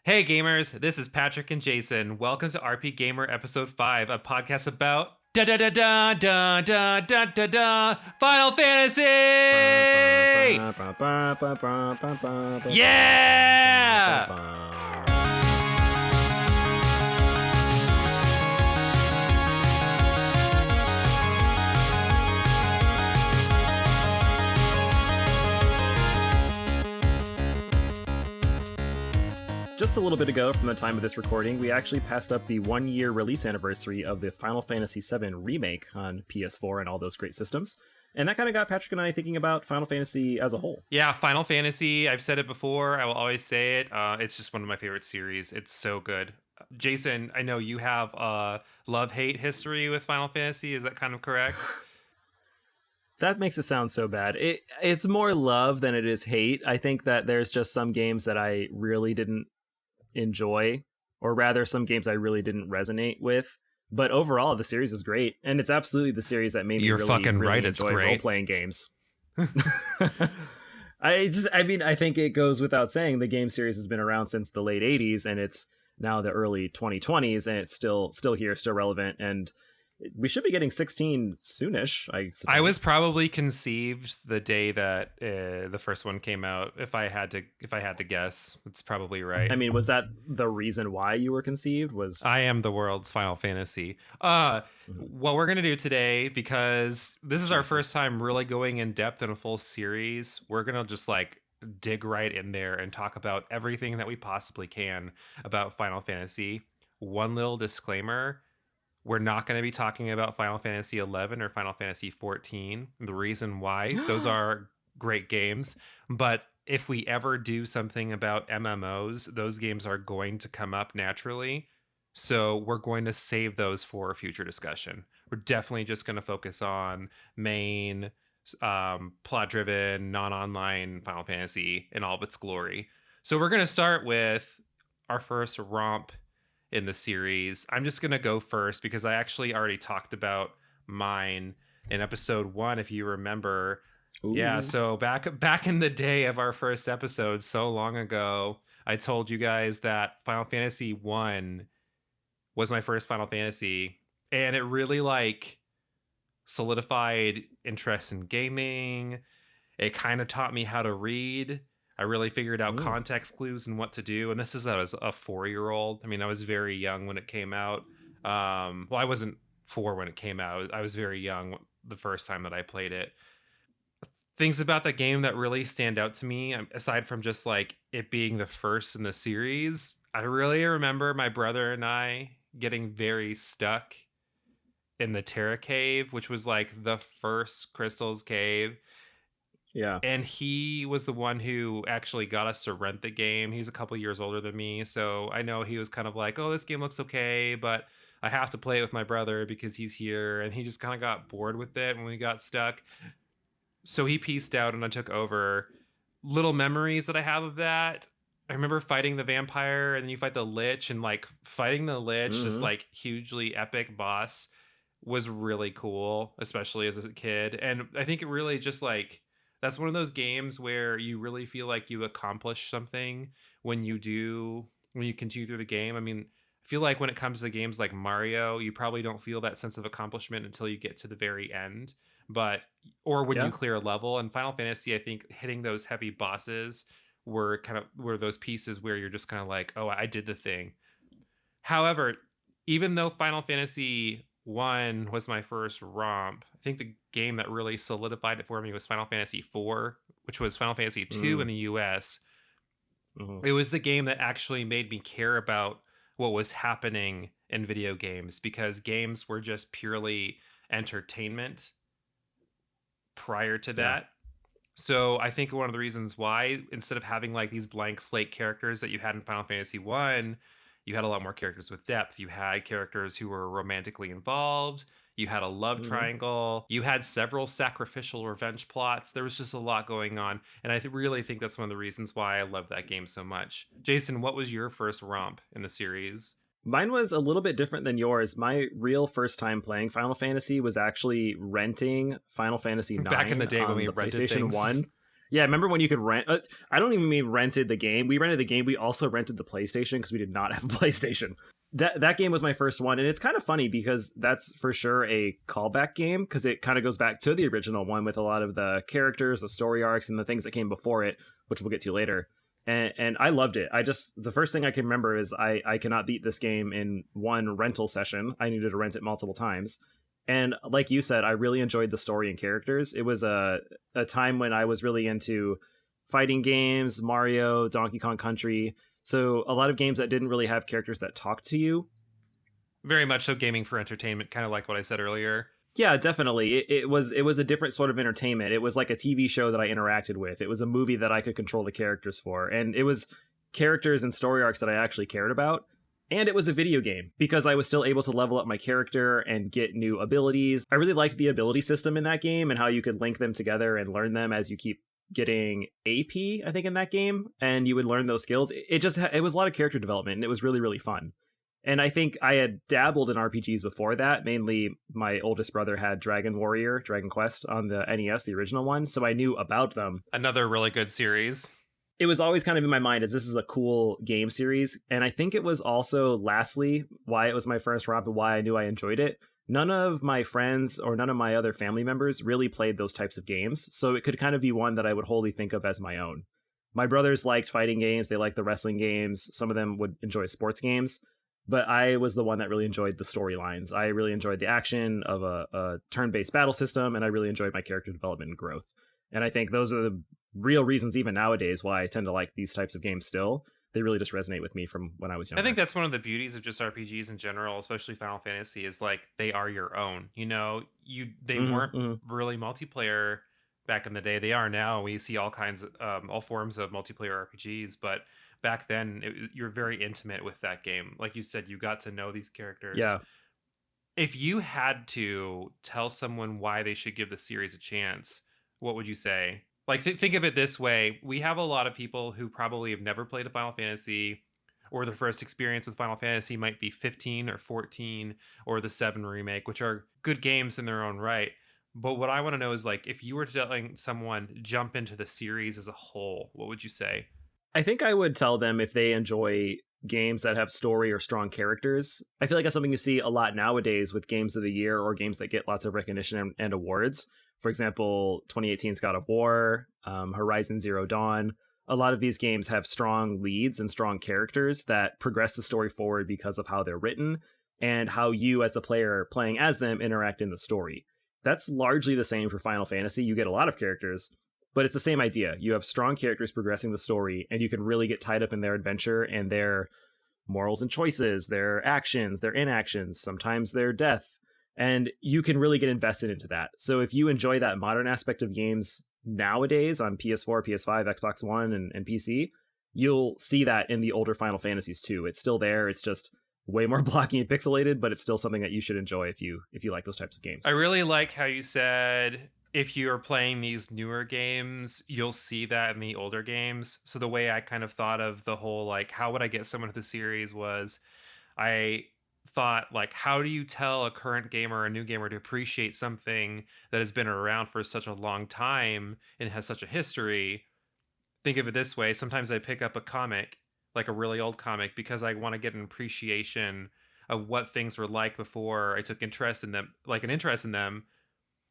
Hey gamers, this is Patrick and Jason. Welcome to RPGaymer episode 5, a podcast about da da da da da da da da da Final Fantasy! Yeah! Just a little bit ago from the time of this recording, we actually passed up the 1-year release anniversary of the Final Fantasy VII Remake on PS4 and all those great systems. And that kind of got Patrick and I thinking about Final Fantasy as a whole. Yeah, Final Fantasy, I've said it before, I will always say it. It's just one of my favorite series. It's so good. Jason, I know you have a love-hate history with Final Fantasy. Is that kind of correct? That makes it sound so bad. It's more love than it is hate. I think that there's just some games that I really didn't enjoy, or rather some games I really didn't resonate with, but overall the series is great, and it's absolutely the series that made me really right, enjoy role-playing games. I think it goes without saying the game series has been around since the late 80s, and it's now the early 2020s, and it's still here, still relevant, and we should be getting 16 soonish, I suppose. I was probably conceived the day that the first one came out. If I had to guess, it's probably right. I mean, was that the reason why you were conceived? I am the world's Final Fantasy. What we're gonna do today, because this is our first time really going in depth in a full series, we're gonna just dig right in there and talk about everything that we possibly can about Final Fantasy. One little disclaimer. We're not going to be talking about Final Fantasy 11 or Final Fantasy 14. The reason why, those are great games. But if we ever do something about MMOs, those games are going to come up naturally. So we're going to save those for future discussion. We're definitely just going to focus on main, plot-driven, non-online Final Fantasy in all of its glory. So we're going to start with our first romp in the series. I'm just gonna go first because I actually already talked about mine in episode 1, if you remember. Ooh. Yeah, so back in the day of our first episode, so long ago, I told you guys that Final Fantasy 1 was my first Final Fantasy, and it really solidified interest in gaming. It kind of taught me how to read. I really figured out context clues and what to do. And this is as a 4-year-old. I mean, I was very young when it came out. Well, I wasn't 4 when it came out. I was very young the first time that I played it. Things about the game that really stand out to me, aside from just it being the first in the series, I really remember my brother and I getting very stuck in the Terra Cave, which was the first Crystal's Cave. Yeah. And he was the one who actually got us to rent the game. He's a couple years older than me. So I know he was kind of oh, this game looks okay, but I have to play it with my brother because he's here. And he just kind of got bored with it when we got stuck. So he pieced out and I took over. Little memories that I have of that. I remember fighting the vampire, and then you fight the Lich, and fighting the Lich, this hugely epic boss, was really cool, especially as a kid. And I think it really just that's one of those games where you really feel like you accomplish something when you continue through the game. I mean, I feel like when it comes to games like Mario, you probably don't feel that sense of accomplishment until you get to the very end, or when you clear a level. And Final Fantasy, I think hitting those heavy bosses were those pieces where you're just kind of oh, I did the thing. However, even though Final Fantasy 1 was my first romp, I think the game that really solidified it for me was Final Fantasy 4, which was Final Fantasy 2 in the US. It was the game that actually made me care about what was happening in video games, because games were just purely entertainment prior to that. So I think one of the reasons why, instead of having these blank slate characters that you had in Final Fantasy 1, you had a lot more characters with depth. You had characters who were romantically involved. You had a love triangle. You had several sacrificial revenge plots. There was just a lot going on. And I really think that's one of the reasons why I love that game so much. Jason, what was your first romp in the series? Mine was a little bit different than yours. My real first time playing Final Fantasy was actually renting Final Fantasy 9 back in the day when we rented PlayStation things. 1. Yeah, I remember when you could rent. I don't even mean rented the game. We rented the game. We also rented the PlayStation because we did not have a PlayStation. That game was my first one, and it's kind of funny because that's for sure a callback game because it kind of goes back to the original one with a lot of the characters, the story arcs, and the things that came before it, which we'll get to later. And I loved it. I just the first thing I can remember is I cannot beat this game in one rental session. I needed to rent it multiple times. And like you said, I really enjoyed the story and characters. It was a time when I was really into fighting games, Mario, Donkey Kong Country. So a lot of games that didn't really have characters that talked to you. Very much so gaming for entertainment, kind of like what I said earlier. Yeah, definitely. It was a different sort of entertainment. It was like a TV show that I interacted with. It was a movie that I could control the characters for, and it was characters and story arcs that I actually cared about. And it was a video game because I was still able to level up my character and get new abilities. I really liked the ability system in that game and how you could link them together and learn them as you keep getting AP, I think, in that game, and you would learn those skills. It was a lot of character development, and it was really really fun. And I think I had dabbled in RPGs before that. Mainly, my oldest brother had Dragon Quest on the NES, the original one, so I knew about them. Another really good series. It was always kind of in my mind as this is a cool game series. And I think it was also, lastly, why it was my first romp and why I knew I enjoyed it. None of my friends or none of my other family members really played those types of games, so it could kind of be one that I would wholly think of as my own. My brothers liked fighting games, they liked the wrestling games, some of them would enjoy sports games, but I was the one that really enjoyed the storylines. I really enjoyed the action of a turn-based battle system, and I really enjoyed my character development and growth. And I think those are the real reasons, even nowadays, why I tend to like these types of games still. They really just resonate with me from when I was I younger. think that's one of the beauties of just RPGs in general, especially Final Fantasy, is like they are your own. You know, they Hmm. weren't really multiplayer back in the day. They are now. We see all kinds of all forms of multiplayer RPGs, but back then you're very intimate with that game. Like you said, you got to know these characters. Yeah. If you had to tell someone why they should give the series a chance, what would you say? Like, think of it this way: we have a lot of people who probably have never played a Final Fantasy, or their first experience with Final Fantasy might be 15 or 14, or the 7 remake, which are good games in their own right. But what I want to know is, like, if you were telling someone jump into the series as a whole, what would you say? I think I would tell them if they enjoy games that have story or strong characters. I feel like that's something you see a lot nowadays with games of the year or games that get lots of recognition and awards. For example, 2018's God of War, Horizon Zero Dawn. A lot of these games have strong leads and strong characters that progress the story forward because of how they're written and how you, as the player playing as them, interact in the story. That's largely the same for Final Fantasy. You get a lot of characters, but it's the same idea. You have strong characters progressing the story, and you can really get tied up in their adventure and their morals and choices, their actions, their inactions, sometimes their death. And you can really get invested into that. So if you enjoy that modern aspect of games nowadays on PS4, PS5, Xbox One, and PC, you'll see that in the older Final Fantasies too. It's still there. It's just way more blocky and pixelated, but it's still something that you should enjoy if you like those types of games. I really like how you said if you're playing these newer games, you'll see that in the older games. So the way I kind of thought of the whole like how would I get someone to the series was I thought like how do you tell a current gamer or a new gamer to appreciate something that has been around for such a long time and has such a history. Think of it this way: sometimes I pick up a comic, like a really old comic, because I want to get an appreciation of what things were like before I took interest in them, like an interest in them.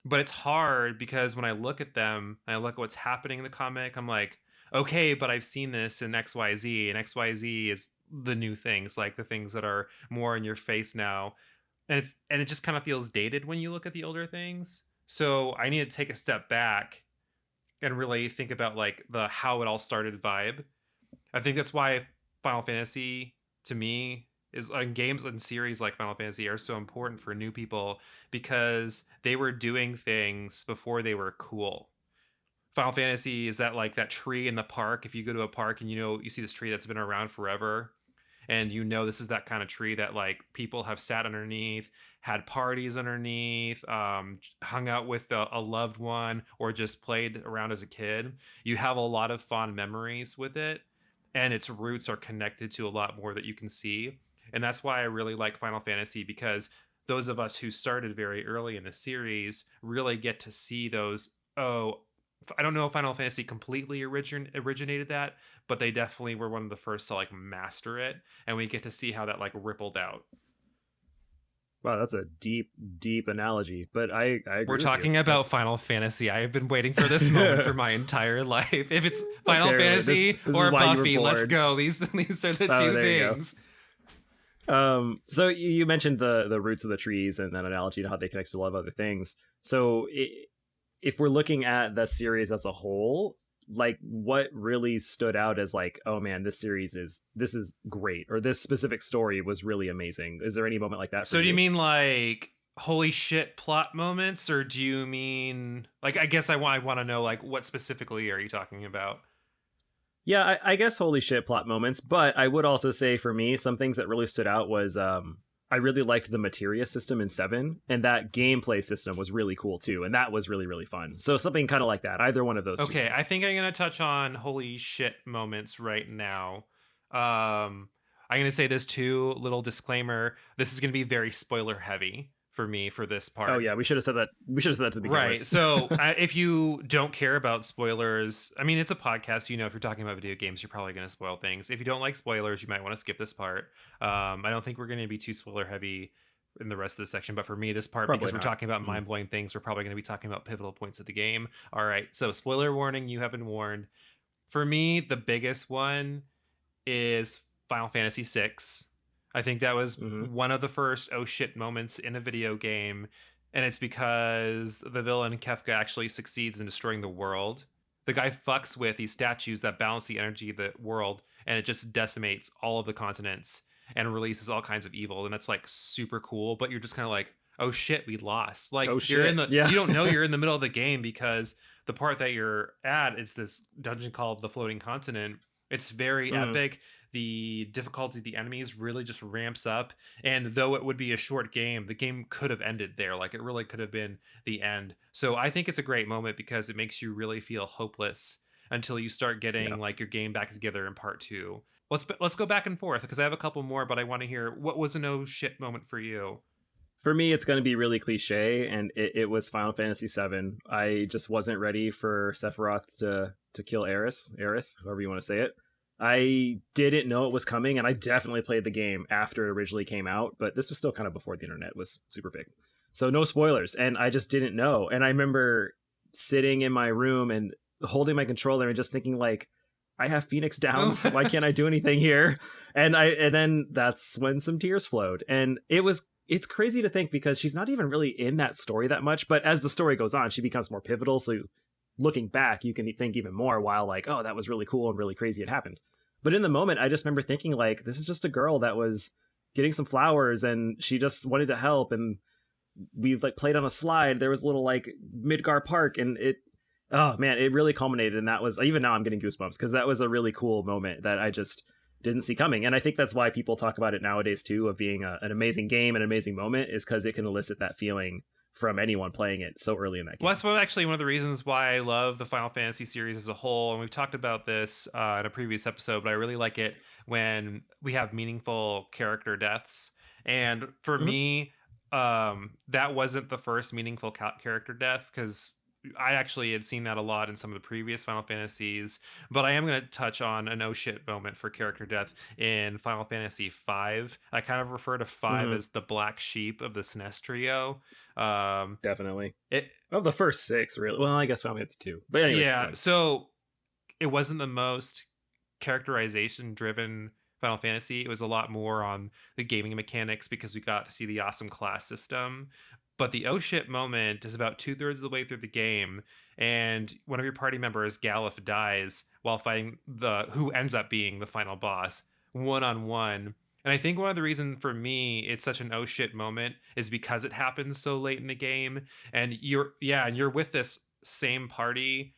But it's hard because when I look at them and I look at what's happening in the comic, I'm like, okay, but I've seen this in XYZ, and XYZ is the new things, like the things that are more in your face now. And it just kind of feels dated when you look at the older things. So I need to take a step back and really think about like the how it all started vibe. I think that's why Final Fantasy to me is games and series like Final Fantasy are so important for new people because they were doing things before they were cool. Final Fantasy is that like that tree in the park. If you go to a park and you know you see this tree that's been around forever, and you know this is that kind of tree that like people have sat underneath, had parties underneath, hung out with a loved one, or just played around as a kid. You have a lot of fond memories with it, and its roots are connected to a lot more that you can see. And that's why I really like Final Fantasy, because those of us who started very early in the series really get to see those, oh, I don't know if Final Fantasy completely originated that, but they definitely were one of the first to like master it, and we get to see how that like rippled out. Wow, that's a deep, deep analogy, but I We're agree with you. talking about That's Final Fantasy. I have been waiting for this moment for my entire life. If it's Final okay. Wait, this Fantasy this is or why you were Buffy, let's born. go. These are the Oh, two there you go. things. So you mentioned the roots of the trees and that analogy and how they connect to a lot of other things. So if we're looking at the series as a whole, like what really stood out as like, oh man, this is great, or this specific story was really amazing. Is there any moment like that for So do you you? mean like holy shit plot moments, or do you mean like I guess I want to know like what specifically are you talking about? Yeah, I guess holy shit plot moments, but I would also say for me, some things that really stood out was I really liked the materia system in 7, and that gameplay system was really cool too, and that was really, really fun. So something kind of like that, either one of those two Okay, I things. think I'm gonna touch on holy shit moments right now. I'm gonna say this too, little disclaimer. This is gonna be very spoiler heavy for me for this Oh part. yeah, we should have said that. We should have said that to begin with. Right. So if you don't care about spoilers, I mean, it's a podcast. You know, if you're talking about video games, you're probably going to spoil things. If you don't like spoilers, you might want to skip this part. I don't think we're going to be too spoiler heavy in the rest of the section. But for me, this part, Probably because we're not. talking about Mm. mind blowing things, we're probably going to be talking about pivotal points of the game. All right. So, spoiler warning, you have been warned. For me, the biggest one is Final Fantasy VI. I think that was Hmm. one of the first oh shit moments in a video game, and it's because the villain Kefka actually succeeds in destroying the world. The guy fucks with these statues that balance the energy of the world, and it just decimates all of the continents and releases all kinds of evil, and that's like super cool. But you're just kind of like, oh shit, we lost. Like Oh you're in shit. the Yeah. you don't know you're in the middle of the game because the part that you're at is this dungeon called the Floating Continent. It's very Mm. epic. The difficulty of the enemies really just ramps up. And though it would be a short game, the game could have ended there. Like it really could have been the end. So I think it's a great moment because it makes you really feel hopeless until you start Yeah. getting like your game back together in part two. Let's go back and forth because I have a couple more, but I want to hear what was a no shit moment for you. For me, it's going to be really cliche, and it was Final Fantasy VII. I just wasn't ready for Sephiroth to kill Aerith, however you want to say it. I didn't know it was coming, and I definitely played the game after it originally came out, but this was still kind of before the internet was super big. So no spoilers, and I just didn't know. And I remember sitting in my room and holding my controller and just thinking like, I have Phoenix Downs. Why can't I do anything here? And then that's when some tears flowed. And it's crazy to think because she's not even really in that story that much, but as the story goes on, she becomes more pivotal. So looking back, you can think even more while like, oh, that was really cool and really crazy it happened. But in the moment, I just remember thinking like, this is just a girl that was getting some flowers and she just wanted to help, and we like played on a slide. There was a little like Midgar Park, and it, oh man, it really culminated. And that was, even now I'm getting goosebumps because that was a really cool moment that I just didn't see coming. And I think that's why people talk about it nowadays too, of being an amazing game, an amazing moment, is because it can elicit that feeling from anyone playing it so early in that Well, game. that's actually one of the reasons why I love the Final Fantasy series as a whole. And we've talked about this in a previous episode, but I really like it when we have meaningful character deaths. And for Mm-hmm. me, that wasn't the first meaningful character death because I actually had seen that a lot in some of the previous Final Fantasies. But I am going to touch on an oh shit moment for character death in Final Fantasy V. I kind of refer to five Mm-hmm. as the black sheep of the SNES trio. Um, Definitely. it Of the first six, really. Well, I guess Final Fantasy two. But anyways, Yeah, fine. so it wasn't the most characterization driven Final Fantasy. It was a lot more on the gaming mechanics because we got to see the awesome class system. But the oh shit moment is about two-thirds of the way through the game, and one of your party members, Galuf, dies while fighting the who ends up being the final boss one on one. And I think one of the reasons for me it's such an oh shit moment is because it happens so late in the game, and you're with this same party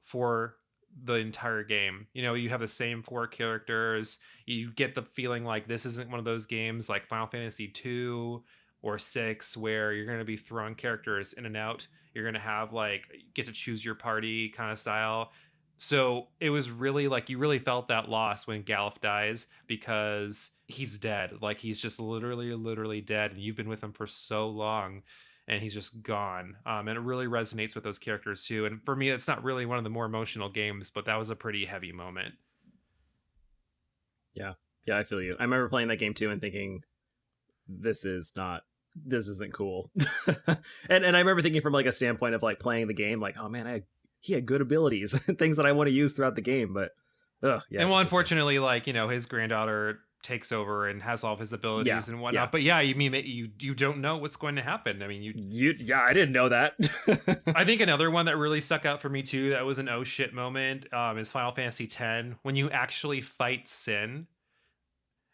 for the entire game. You know, you have the same four characters. You get the feeling like this isn't one of those games like Final Fantasy 2 or 6 where you're going to be throwing characters in and out. You're going to have like get to choose your party kind of style. So it was really like you really felt that loss when Galuf dies because he's dead. Like he's just literally dead and you've been with him for so long. and he's just gone. And it really resonates with those characters too. And for me, it's not really one of the more emotional games, but that was a pretty heavy moment. Yeah. Yeah, I feel you. I remember playing that game too and thinking, this isn't cool. And I remember thinking from like a standpoint of like playing the game, like, oh man, he had good abilities, things that I want to use throughout the game, but yeah. And well, unfortunately, like, you know, his granddaughter takes over and has all of his Yeah, abilities and whatnot. yeah. But yeah, you mean that you don't know what's going to happen. I mean, Yeah, I didn't know that. I think another one that really stuck out for me too, that was an oh shit moment, is Final Fantasy X, when you actually fight Sin.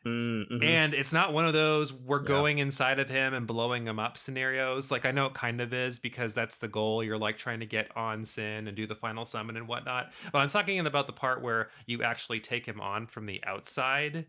Mm-hmm. And it's not one of those we're Yeah. going inside of him and blowing him up scenarios. Like, I know it kind of is because that's the goal. You're like trying to get on Sin and do the final summon and whatnot. But I'm talking about the part where you actually take him on from the outside.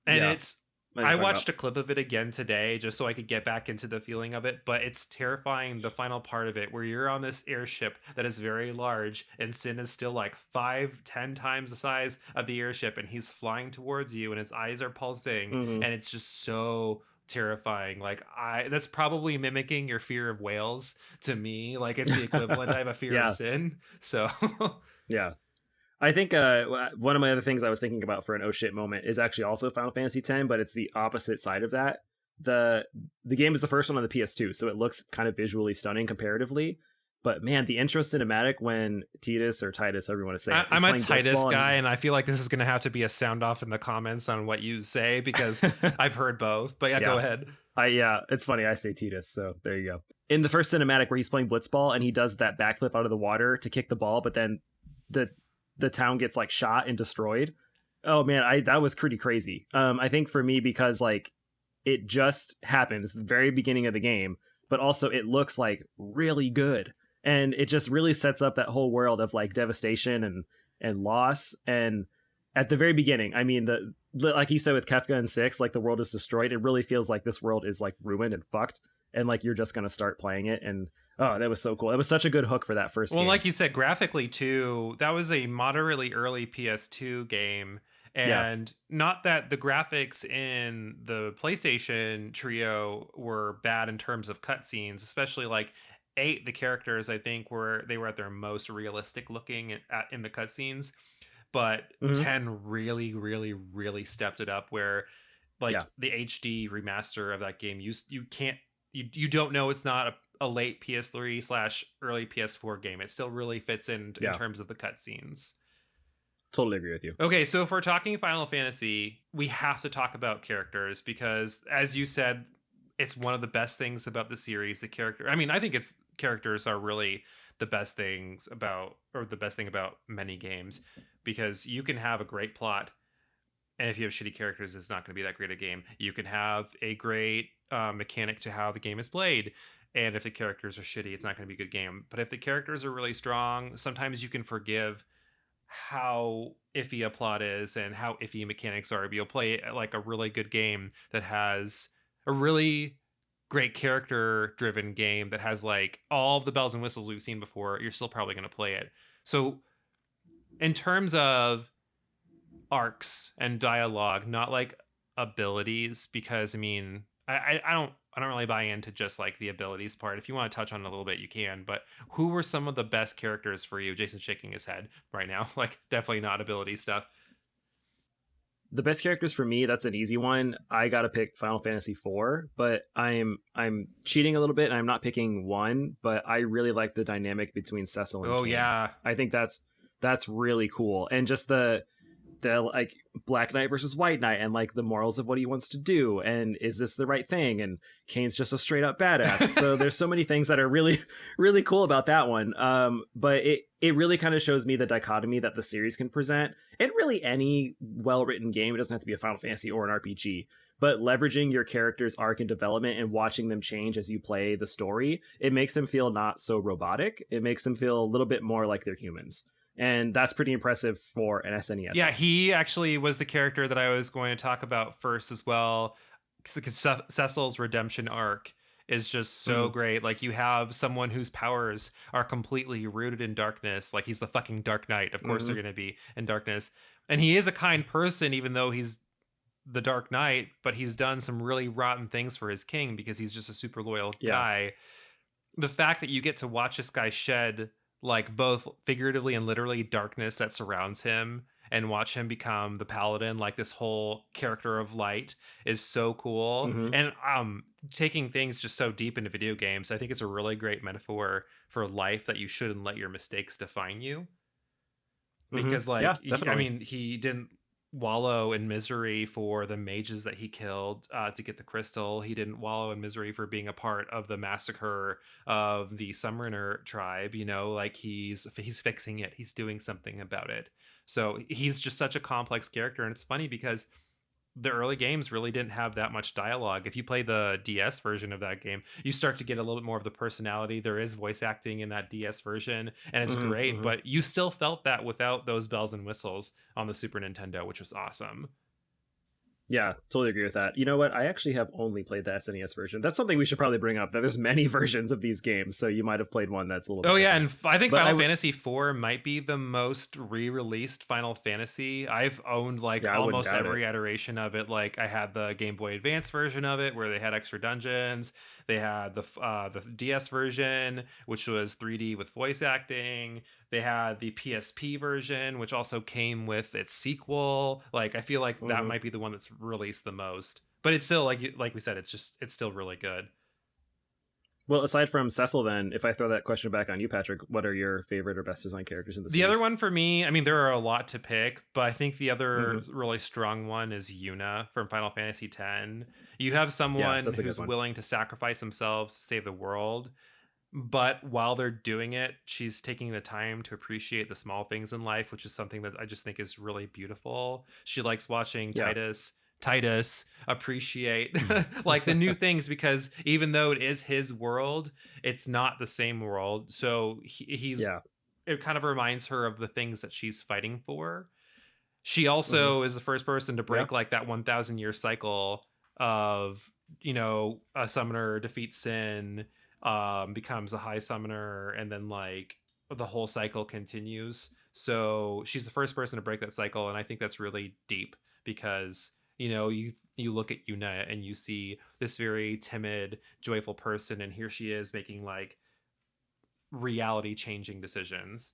And Yeah. it's, I know what I you're talking watched about. a clip of it again today just so I could get back into the feeling of it, but it's terrifying, the final part of it where you're on this airship that is very large and Sin is still like 5-10 times the size of the airship, and he's flying towards you and his eyes are pulsing, Mm-hmm. and it's just so terrifying. Like, I that's probably mimicking your fear of whales to me. Like, it's the equivalent. I have a fear of Yeah. Sin. So Yeah. I think one of my other things I was thinking about for an oh shit moment is actually also Final Fantasy X, but it's the opposite side of that. The the game is the first one on the PS2, so it looks kind of visually stunning comparatively. But man, the intro cinematic when Titus, however you want to say it, is I'm a playing Titus Blitzball guy, and I feel like this is going to have to be a sound off in the comments on what you say because and I've heard both. But yeah, go yeah, ahead. it's funny. I say Titus, so there you go. In the first cinematic where he's playing Blitzball and he does that backflip out of the water to kick the ball, but then the the town gets like shot and destroyed. Oh man, I that was pretty crazy. I think for me because like it just happens the very beginning of the game, but also it looks like really good, and it just really sets up that whole world of like devastation and loss. And at the very beginning, I mean the like you said with Kefka and 6, like the world is destroyed. It really feels like this world is like ruined and fucked, and like you're just gonna start playing it. And oh, that was so cool. That was such a good hook for that first Well, game. like you said, graphically too, that was a moderately early PS2 game. Yeah. And not that the graphics in the PlayStation trio were bad in terms of cutscenes, especially like 8, the characters I think were at their most realistic looking in the cutscenes. But Hmm. 10 really, really, really stepped it up where like Yeah. the HD remaster of that game, you can't you don't know it's not a late PS3 slash early PS4 game. It still really fits in Yeah. terms of the cutscenes. Totally agree with you. Okay, so if we're talking Final Fantasy, we have to talk about characters because, as you said, it's one of the best things about the series. The character, I mean, I think it's characters are really the best things about, or the best thing about many games, because you can have a great plot, and if you have shitty characters, it's not going to be that great a game. You can have a great mechanic to how the game is played, and if the characters are shitty, it's not going to be a good game. But if the characters are really strong, sometimes you can forgive how iffy a plot is and how iffy mechanics are. But you'll play like a really good game that has a really great character driven game that has like all of the bells and whistles we've seen before. You're still probably going to play it. So in terms of arcs and dialogue, not like abilities, because I mean, I don't really buy into just like the abilities part. If you want to touch on it a little bit, you can. But who were some of the best characters for you? Jason's shaking his head right now. Like, definitely not ability stuff. The best characters for me, that's an easy one. I gotta pick Final Fantasy IV, but I'm cheating a little bit and I'm not picking one, but I really like the dynamic between Cecil and Oh Kain. yeah, I think that's really cool. And just the like Black Knight versus White Knight and like the morals of what he wants to do and is this the right thing, and Kane's just a straight up badass. So there's so many things that are really really cool about that one. But it really kind of shows me the dichotomy that the series can present, and really any well written game. It doesn't have to be a Final Fantasy or an RPG, but leveraging your character's arc and development and watching them change as you play the story, it makes them feel not so robotic. It makes them feel a little bit more like they're humans, and that's pretty impressive for an SNES yeah. game. He actually was the character that I was going to talk about first as well, because Cecil's redemption arc is just so Mhm. great. Like, you have someone whose powers are completely rooted in darkness. Like, he's the fucking Dark Knight. Of course, they're Mhm. going to be in darkness, and he is a kind person, even though he's the Dark Knight, but he's done some really rotten things for his king because he's just a super loyal Yeah. guy. The fact that you get to watch this guy shed like both figuratively and literally darkness that surrounds him and watch him become the paladin, like this whole character of light, is so cool. Mm-hmm. And taking things just so deep into video games, I think it's a really great metaphor for life, that you shouldn't let your mistakes define you. Mm-hmm. Because Yeah, like I definitely. mean, he didn't wallow in misery for the mages that he killed to get the crystal. He didn't wallow in misery for being a part of the massacre of the Summoner tribe. You know, like he's fixing it, he's doing something about it. So he's just such a complex character. And it's funny because the early games really didn't have that much dialogue. If you play the DS version of that game, you start to get a little bit more of the personality. There is voice acting in that DS version, and it's Mm-hmm. great, Mm-hmm. but you still felt that without those bells and whistles on the Super Nintendo, which was awesome. Yeah, totally agree with that. You know what? I actually have only played the SNES version. That's something we should probably bring up. That there's many versions of these games, so you might have played one that's a little Oh bit yeah, different. and I think But Final Fantasy IV might be the most re-released Final Fantasy. I've owned like yeah, I wouldn't almost doubt it. every iteration of it. Like I had the Game Boy Advance version of it, where they had extra dungeons. They had the DS version, which was 3D with voice acting. They had the PSP version, which also came with its sequel. Like I feel like that Mm-hmm. might be the one that's released the most. But it's still like we said, it's still really good. Well, aside from Cecil, then, if I throw that question back on you, Patrick, what are your favorite or best designed characters in the The other series? one for me, I mean, there are a lot to pick, but I think the Mm-hmm. other really strong one is Yuna from Final Fantasy X. You have Yeah, someone that's a good who's one. willing to sacrifice themselves to save the world, but while they're doing it, she's taking the time to appreciate the small things in life, which is something that I just think is really beautiful. She likes watching Yeah. Titus appreciate like the new things, because even though it is his world, it's not the same world. So he's Yeah. it kind of reminds her of the things that she's fighting for. She Mm-hmm. also is the first person to Yeah. break like that 1,000 year cycle of, a summoner defeats sin, becomes a high summoner, and then like the whole cycle continues. So she's the first person to break that cycle, and I think that's really deep because you look at Yuna and you see this very timid, joyful person, and here she is making like reality changing decisions.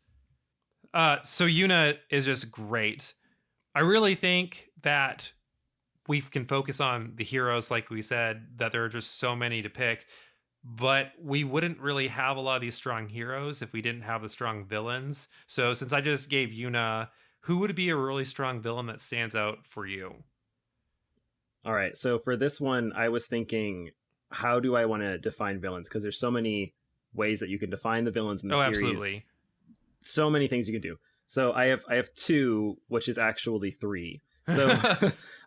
So Yuna is just great. I really think that we can focus on the heroes, like we said, that there are just so many to pick, but we wouldn't really have a lot of these strong heroes if we didn't have the strong villains. So since I just gave Yuna, who would be a really strong villain that stands out for you? All right. So for this one, I was thinking, how do I want to define villains? Because there's so many ways that you can define the villains in the Oh, absolutely. series. So many things you can do. So I have two, which is actually three. So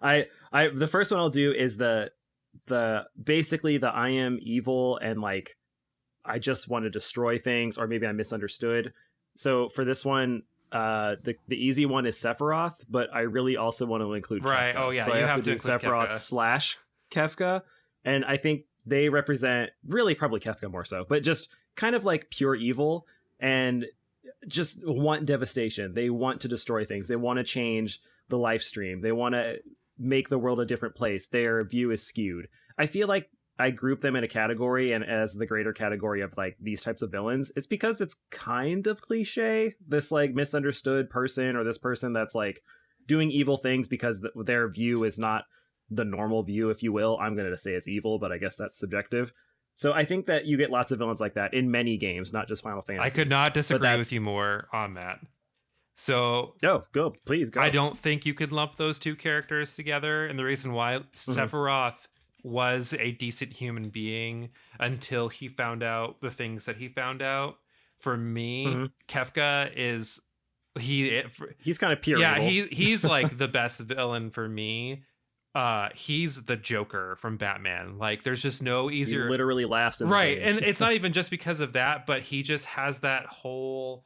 I the first one I'll do is the basically the I am evil and like I just want to destroy things, or maybe I misunderstood. So for this one, the easy one is Sephiroth, but I really also want to include Right. Oh Kefka. yeah, So I you have have to to do include Sephiroth Kefka. slash Kefka, and I think they represent really probably Kefka more so, but just kind of like pure evil and just want devastation. They want to destroy things. They want to change the life stream. They want to make the world a different place. Their view is skewed. I feel like I group them in a category, and as the greater category of like these types of villains, it's because it's kind of cliche. This like misunderstood person, or this person that's like doing evil things because their view is not the normal view, if you will. I'm going to say it's evil, but I guess that's subjective. So I think that you get lots of villains like that in many games, not just Final I could Fantasy. not But disagree with that's you more on that. So go, go, please I go. don't think you could lump those two characters together. And the reason why, Mm-hmm. Sephiroth was a decent human being until he found out the things that he found out. For me, Mm-hmm. Kefka is he He's kind of pure yeah, evil. he's like the best villain for me. He's the Joker from Batman. Like there's just no He easier. literally laughs in the Right. game. And it's not even just because of that, but he just has that whole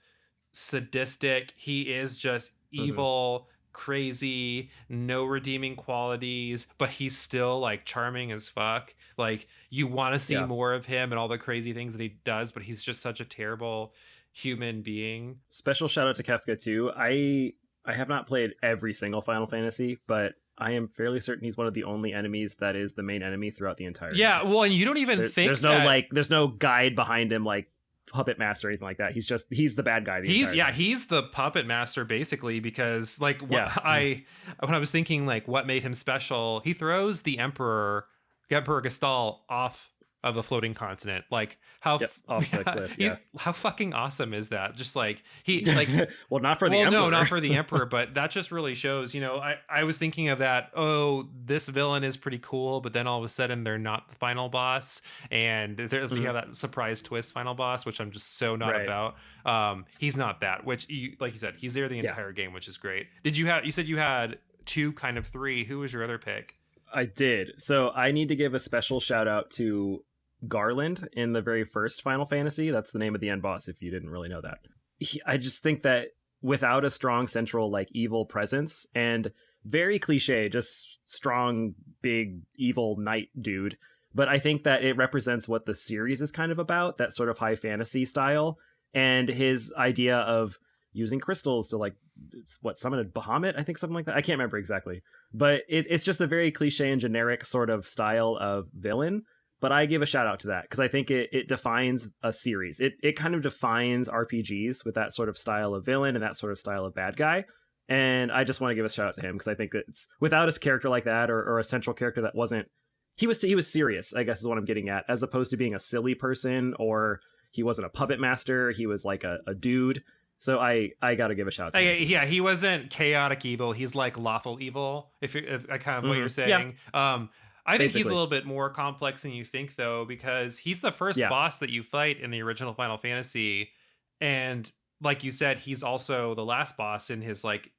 sadistic, he is just Mm-hmm. evil, crazy, no redeeming qualities, but he's still like charming as fuck. Like you want to see Yeah. more of him and all the crazy things that he does, but he's just such a terrible human being. Special shout out to Kefka too. I have not played every single Final Fantasy, but I am fairly certain he's one of the only enemies that is the main enemy throughout the entire Yeah, game. well, and you don't even think there's no like there's no guide behind him like puppet master or anything like that. He's the bad guy the entire time. He's the puppet master basically, because like when I was thinking like what made him special, he throws the Emperor Gestal off of a floating continent. Like how off the cliff. How fucking awesome is that? Just like he like well, not for the Emperor. No, not for the Emperor, but that just really shows, you know, I was thinking of that, oh, this villain is pretty cool, but then all of a sudden they're not the final boss, and there's you have that surprise twist final boss, which I'm just so not about. He's not that, which like you said, he's there the entire game, which is great. You said you had 2, kind of 3. Who was your other pick? I did. So I need to give a special shout out to Garland in the very first Final Fantasy. That's the name of the end boss, if you didn't really know that. I just think that without a strong central like evil presence, and very cliche, just strong big evil knight dude, but I think that it represents what the series is kind of about, that sort of high fantasy style, and his idea of using crystals to like summon a Bahamut, I think, something like that. I can't remember exactly, but it's just a very cliche and generic sort of style of villain. But I give a shout out to that because I think it defines a series. It kind of defines RPGs with that sort of style of villain and that sort of style of bad guy. And I just want to give a shout out to him because I think that it's without a character like that, or a central character that wasn't, he was serious, I guess is what I'm getting at, as opposed to being a silly person, or he wasn't a puppet master. He was like a dude. So I got to give a shout out to him. Yeah, he wasn't chaotic evil. He's like lawful evil, if kind of what you're saying. Yeah. I think he's a little bit more complex than you think, though, because he's the first boss that you fight in the original Final Fantasy. And like you said, he's also the last boss in his like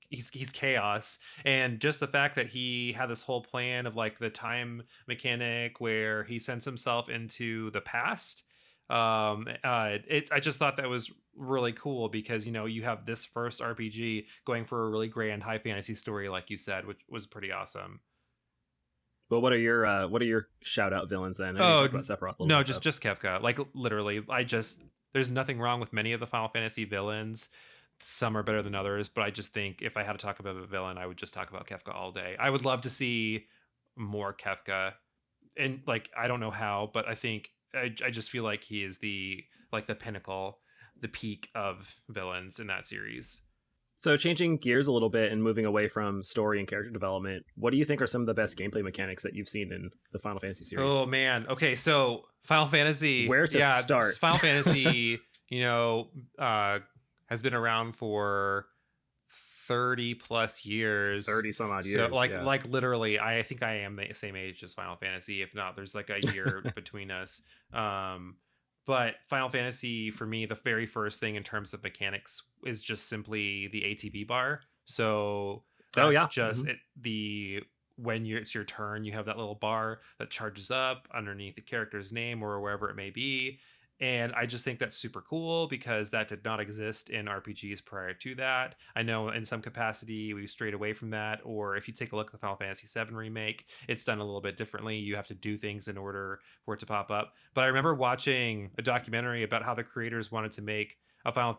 he's chaos. And just the fact that he had this whole plan of like the time mechanic where he sends himself into the past. I just thought that was really cool because, you know, you have this first RPG going for a really grand high fantasy story, like you said, which was pretty awesome. But what are your shout out villains then? Talk about Sephiroth no, just Kefka. Like literally, there's nothing wrong with many of the Final Fantasy villains. Some are better than others, but I just think if I had to talk about a villain, I would just talk about Kefka all day. I would love to see more Kefka, and like I don't know how, but I think I just feel like he is the pinnacle, the peak of villains in that series. So changing gears a little bit and moving away from story and character development, what do you think are some of the best gameplay mechanics that you've seen in the Final Fantasy series? Oh man. Okay, so Final Fantasy, where to start? Final Fantasy, you know, has been around for 30 plus years. 30 some odd years. So like literally, I think I am the same age as Final Fantasy. If not, there's like a year between us. But Final Fantasy, for me, the very first thing in terms of mechanics is just simply the ATB bar. So that's just when it's your turn, you have that little bar that charges up underneath the character's name or wherever it may be. And I just think that's super cool because that did not exist in RPGs prior to that. I know in some capacity we've strayed away from that, or if you take a look at the Final Fantasy VII remake, it's done a little bit differently. You have to do things in order for it to pop up. But I remember watching a documentary about how the creators wanted to make a Final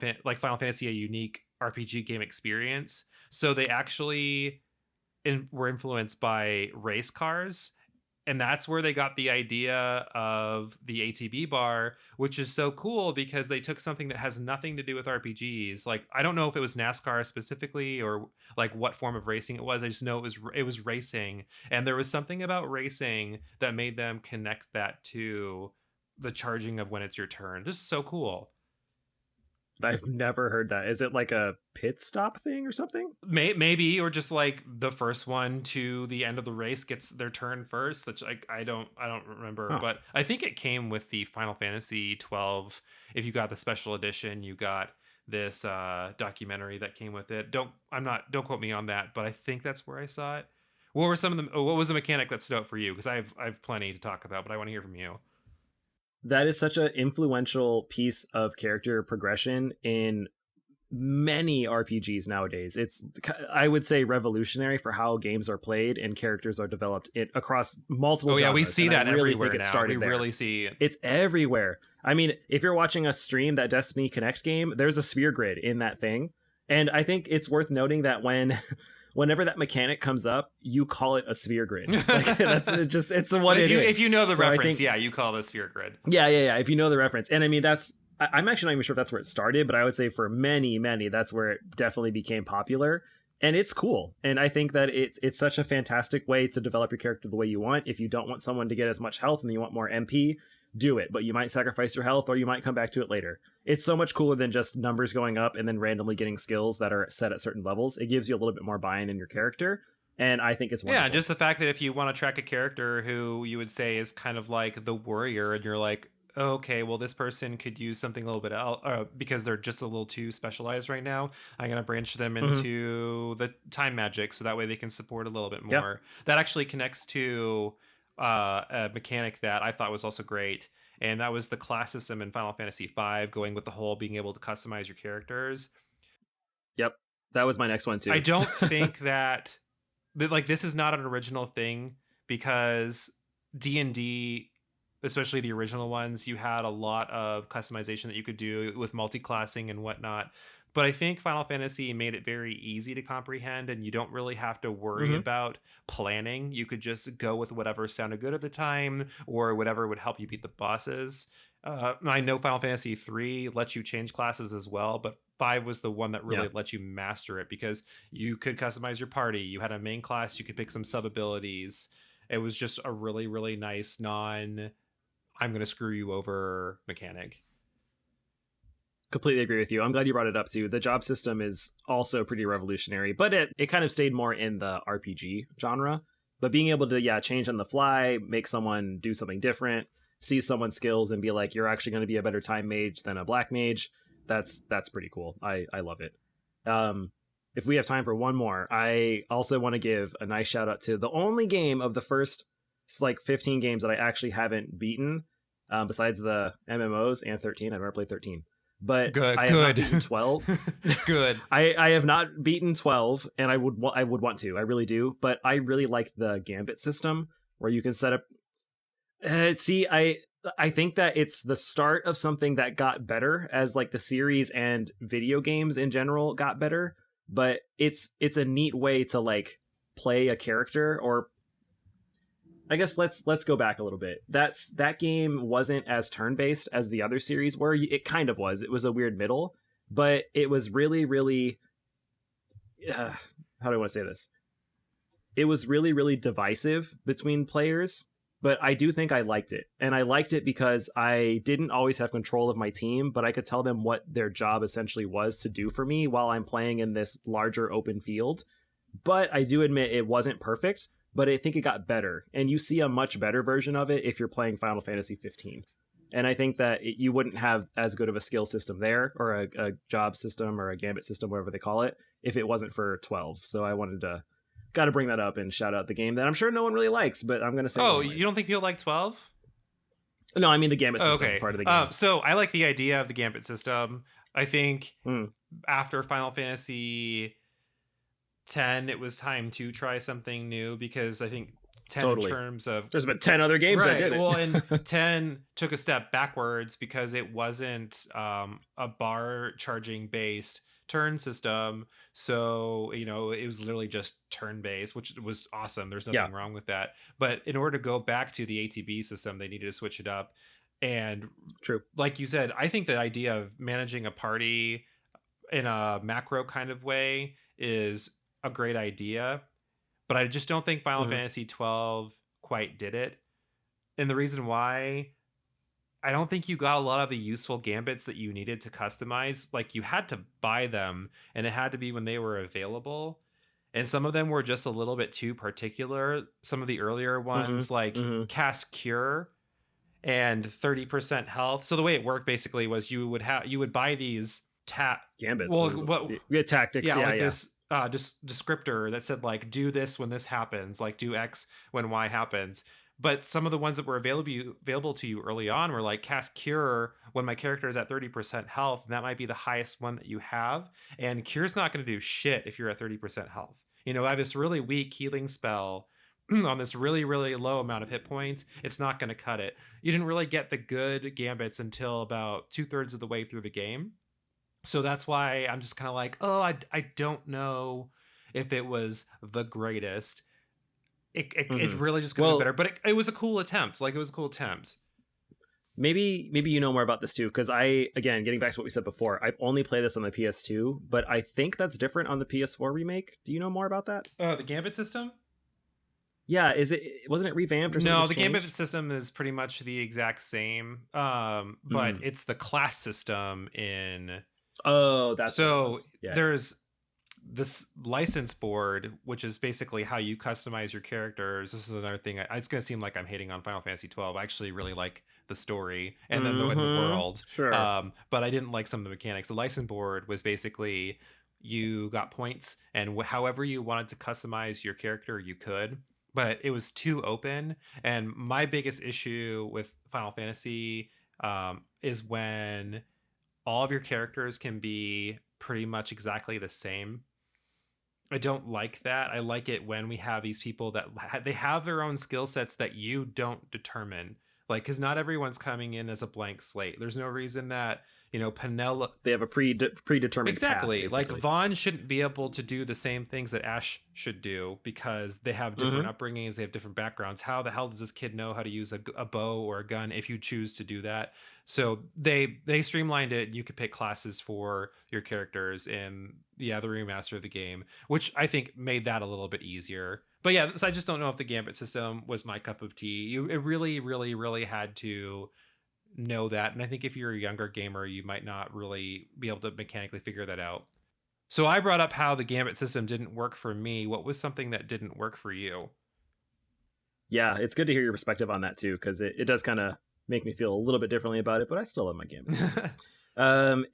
Fantasy a unique RPG game experience. So they actually were influenced by race cars. And that's where they got the idea of the ATB bar, which is so cool because they took something that has nothing to do with RPGs. Like, I don't know if it was NASCAR specifically or like what form of racing it was. I just know it was racing. And there was something about racing that made them connect that to the charging of when it's your turn. Just so cool. I've never heard that. Is it like a pit stop thing or something? Maybe, or just like the first one to the end of the race gets their turn first. Which I don't remember, but I think it came with the Final Fantasy 12. If you got the special edition, you got this documentary that came with it. Don't quote me on that, but I think that's where I saw it. What was the mechanic that stood out for you? Because I've plenty to talk about, but I want to hear from you. That is such an influential piece of character progression in many RPGs nowadays. It's, I would say, revolutionary for how games are played and characters are developed across multiple genres. Yeah, we see that really everywhere now. We really see it. It's everywhere. I mean, if you're watching a stream, that Destiny Connect game, there's a sphere grid in that thing. And I think it's worth noting that when whenever that mechanic comes up, you call it a sphere grid. Like, that's just, it's what it is. If you know the So I reference, think, yeah, you call it a sphere grid. yeah. If you know the reference. And I mean, I'm actually not even sure if that's where it started, but I would say for many, that's where it definitely became popular. And it's cool. And I think that it's such a fantastic way to develop your character the way you want. If you don't want someone to get as much health and you want more MP, do it. But you might sacrifice your health or you might come back to it later. It's so much cooler than just numbers going up and then randomly getting skills that are set at certain levels. It gives you a little bit more buy-in in your character. And I think it's wonderful. Yeah, just the fact that if you want to track a character who you would say is kind of like the warrior, and you're like, oh, okay, well, this person could use something a little bit because they're just a little too specialized right now. I'm going to branch them into the time magic so that way they can support a little bit more. That actually connects to a mechanic that I thought was also great. And that was the class system in Final Fantasy V, going with the whole being able to customize your characters. Yep. That was my next one, too. I don't think that like this is not an original thing, because D&D, especially the original ones, you had a lot of customization that you could do with multi-classing and whatnot. But I think Final Fantasy made it very easy to comprehend, and you don't really have to worry about planning. You could just go with whatever sounded good at the time or whatever would help you beat the bosses. I know Final Fantasy 3 lets you change classes as well, but 5 was the one that really let you master it, because you could customize your party. You had a main class, you could pick some sub abilities. It was just a really, really nice I'm going to screw you over mechanic. Completely agree with you. I'm glad you brought it up, too. The job system is also pretty revolutionary, but it kind of stayed more in the RPG genre. But being able to, change on the fly, make someone do something different, see someone's skills and be like, you're actually going to be a better time mage than a black mage, that's pretty cool. I love it. If we have time for one more, I also want to give a nice shout out to the only game of the first 15 games that I actually haven't beaten, besides the MMOs and 13. I've never played 13. But good. I have not beaten 12. Good. I have not beaten 12, and I would want to. I really do. But I really like the Gambit system, where you can set up. I think that it's the start of something that got better as like the series and video games in general got better. But it's a neat way to like play a character. Or I guess let's go back a little bit. That game wasn't as turn-based as the other series were. It kind of was. It was a weird middle, but it was really, really how do I want to say this? It was really, really divisive between players, but I do think I liked it. And I liked it because I didn't always have control of my team, but I could tell them what their job essentially was to do for me while I'm playing in this larger open field. But I do admit it wasn't perfect, but I think it got better. And you see a much better version of it if you're playing Final Fantasy 15. And I think that you wouldn't have as good of a skill system there, or a job system, or a gambit system, whatever they call it, if it wasn't for 12. So I wanted to bring that up and shout out the game that I'm sure no one really likes, but I'm going to say. Oh, you don't think you'll like 12? No, I mean the gambit system part of the game. So I like the idea of the gambit system. I think after Final Fantasy 10, it was time to try something new, because I think 10 in terms of there's been 10 other games that did it. Well, and 10 took a step backwards because it wasn't a bar charging based turn system. So, it was literally just turn based, which was awesome. There's nothing wrong with that. But in order to go back to the ATB system, they needed to switch it up. And true, like you said, I think the idea of managing a party in a macro kind of way is a great idea, but I just don't think Final Fantasy 12 quite did it. And the reason why, I don't think you got a lot of the useful gambits that you needed to customize. Like, you had to buy them, and it had to be when they were available. And some of them were just a little bit too particular. Some of the earlier ones, Cast Cure and 30% health. So the way it worked basically was you would buy these gambits. Well, we had tactics. This descriptor that said like, do this when this happens, like do X when Y happens. But some of the ones that were available to you early on were like Cast Cure when my character is at 30% health, and that might be the highest one that you have. And Cure's not going to do shit if you're at 30% health. I have this really weak healing spell on this really, really low amount of hit points. It's not going to cut it. You didn't really get the good gambits until about 2/3 of the way through the game. So that's why I'm just kind of like, oh, I don't know if it was the greatest. It Hmm. really just could have been Well, better, but it was a cool attempt. Like, it was a cool attempt. maybe you know more about this too, because I, again, getting back to what we said before, I've only played this on the PS2, but I think that's different on the PS4 remake. Do you know more about that? Oh, the Gambit system? Yeah, is it, wasn't it revamped or something No, was the Gambit changed? system is pretty much the exact same. But Mm. it's the class system in. Oh, that's what it So was. Yeah. there's this license board, which is basically how you customize your characters. This is another thing. It's going to seem like I'm hating on Final Fantasy 12. I actually really like the story and then in the Mm-hmm. world. Sure. But I didn't like some of the mechanics. The license board was basically you got points, and however you wanted to customize your character, you could. But it was too open. And my biggest issue with Final Fantasy is when all of your characters can be pretty much exactly the same. I don't like that. I like it when we have these people that they have their own skill sets that you don't determine. Like, because not everyone's coming in as a blank slate. There's no reason that, Penelope. They have a predetermined path, Exactly. Like, basically. Vaughn shouldn't be able to do the same things that Ash should do because they have different Mm-hmm. upbringings, they have different backgrounds. How the hell does this kid know how to use a bow or a gun if you choose to do that? So they streamlined it. You could pick classes for your characters in the remaster of the game, which I think made that a little bit easier. But yeah, so I just don't know if the Gambit system was my cup of tea. It really, really, really had to know that. And I think if you're a younger gamer, you might not really be able to mechanically figure that out. So I brought up how the Gambit system didn't work for me. What was something that didn't work for you? Yeah, it's good to hear your perspective on that too, because it does kind of make me feel a little bit differently about it, but I still love my Gambit system.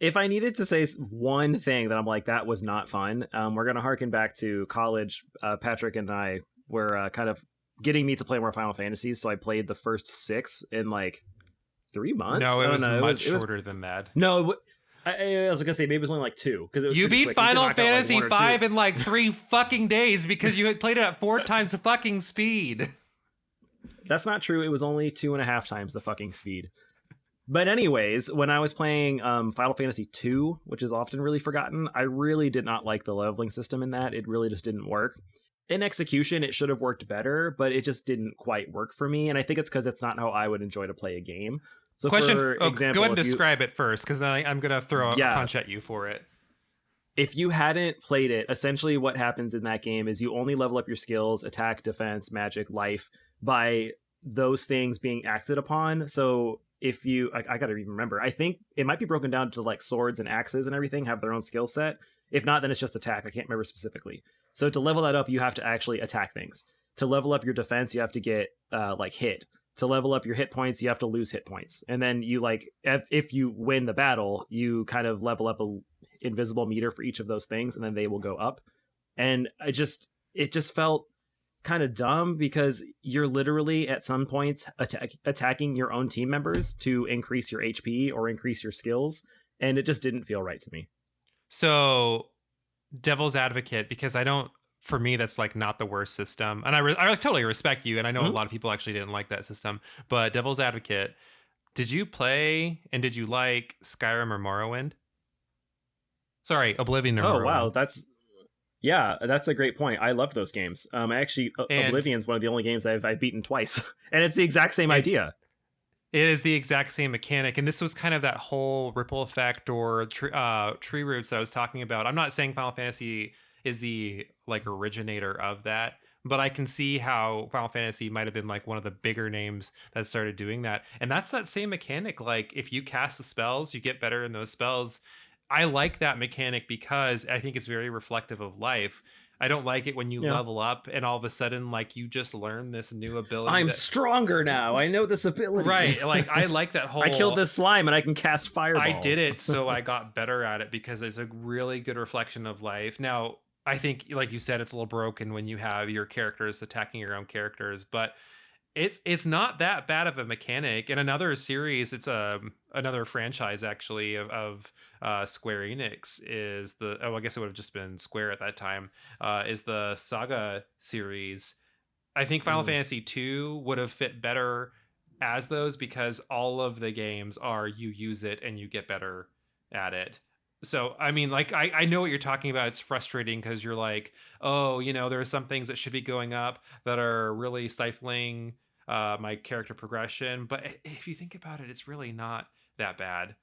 If I needed to say one thing that I'm like, that was not fun, we're going to harken back to college. Patrick and I were kind of getting me to play more Final Fantasies, so I played the first 6 in like 3 months. No, it was much it was shorter than that. no. I was gonna say maybe it was only like 2 because it was You pretty beat quick. Final You could knock out, like, Fantasy 1 or 2. 5 in like 3 fucking days because you had played it at 4 times the fucking speed. That's not true. It was only 2.5 times the fucking speed. But anyways, when I was playing Final Fantasy 2, which is often really forgotten, I really did not like the leveling system in that. It really just didn't work. In execution, it should have worked better, but it just didn't quite work for me. And I think it's because it's not how I would enjoy to play a game. So Question. for example, go ahead and describe it first, because then I'm going to throw a yeah, punch at you for it. if you hadn't played it, essentially what happens in that game is you only level up your skills, attack, defense, magic, life, by those things being acted upon. So if you, I gotta even remember, I think it might be broken down to like swords and axes and everything have their own skill set. If not, then it's just attack. I can't remember specifically. So to level that up, you have to actually attack things. To level up your defense, you have to get like hit. To level up your hit points, you have to lose hit points. And then you like, if you win the battle, you kind of level up a invisible meter for each of those things, and then they will go up. And it just felt kind of dumb because you're literally at some points attacking your own team members to increase your HP or increase your skills, and it just didn't feel right to me. So, devil's advocate, because I don't, for me, that's like not the worst system. And I like totally respect you. And I know a lot of people actually didn't like that system. But devil's advocate, did you play and did you like Skyrim or Morrowind? Sorry, Oblivion or Morrowind. Wow, that's a great point. I loved those games. Oblivion's one of the only games I've beaten twice, and it's the exact same idea. It is the exact same mechanic, and this was kind of that whole ripple effect or tree roots that I was talking about. I'm not saying Final Fantasy is the like originator of that, but I can see how Final Fantasy might have been like one of the bigger names that started doing that. And that's that same mechanic. Like, if you cast the spells, you get better in those spells. I like that mechanic because I think it's very reflective of life. I don't like it when you level up and all of a sudden, like, you just learn this new ability. I'm stronger now. I know this ability. Right. Like, I like that whole... I killed this slime and I can cast fireballs. I did it, so I got better at it because it's a really good reflection of life. Now, I think, like you said, it's a little broken when you have your characters attacking your own characters, but it's not that bad of a mechanic. In another series, it's another franchise actually of Square Enix is I guess it would have just been Square at that time, is the Saga series. I think Final Fantasy 2 would have fit better as those because all of the games are you use it and you get better at it. So, I mean, like, I know what you're talking about. It's frustrating because you're like, oh, there are some things that should be going up that are really stifling my character progression. But if you think about it, it's really not that bad,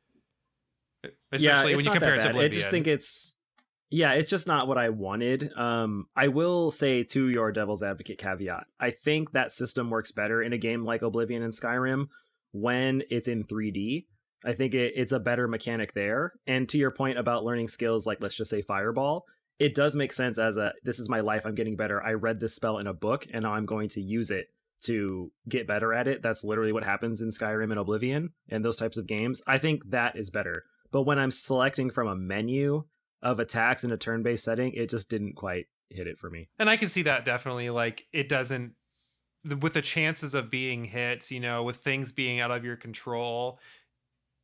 Yeah, especially when it's you not that compare it to bad. I just think Oblivion. it's just not what I wanted. I will say, to your devil's advocate caveat, I think that system works better in a game like Oblivion and Skyrim when it's in 3D. I think it's a better mechanic there. And to your point about learning skills like, let's just say, Fireball, it does make sense as a, this is my life, I'm getting better. I read this spell in a book and now I'm going to use it to get better at it. That's literally what happens in Skyrim and Oblivion and those types of games. I think that is better. But when I'm selecting from a menu of attacks in a turn-based setting, it just didn't quite hit it for me. And I can see that definitely. Like, it doesn't, with the chances of being hit, with things being out of your control,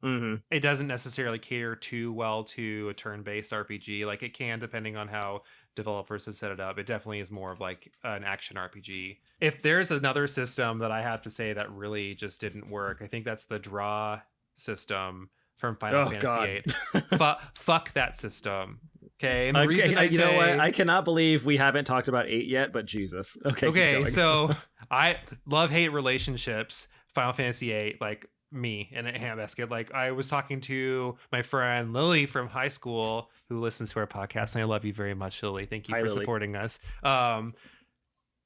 Mm-hmm. it doesn't necessarily cater too well to a turn-based RPG. Like, it can, depending on how developers have set it up. It definitely is more of like an action RPG. If there's another system that I have to say that really just didn't work, I think that's the draw system from Final Oh Fantasy God. VIII. Fuck that system. Okay, and the reason Okay, I you know what? say, I cannot believe we haven't talked about 8 yet, but Jesus. Okay, keep okay, going. so I love hate relationships. Final Fantasy VIII, like me in a handbasket. Like, I was talking to my friend Lily from high school who listens to our podcast, and I love you very much, Lily. Thank you Hi, for Lily. supporting us.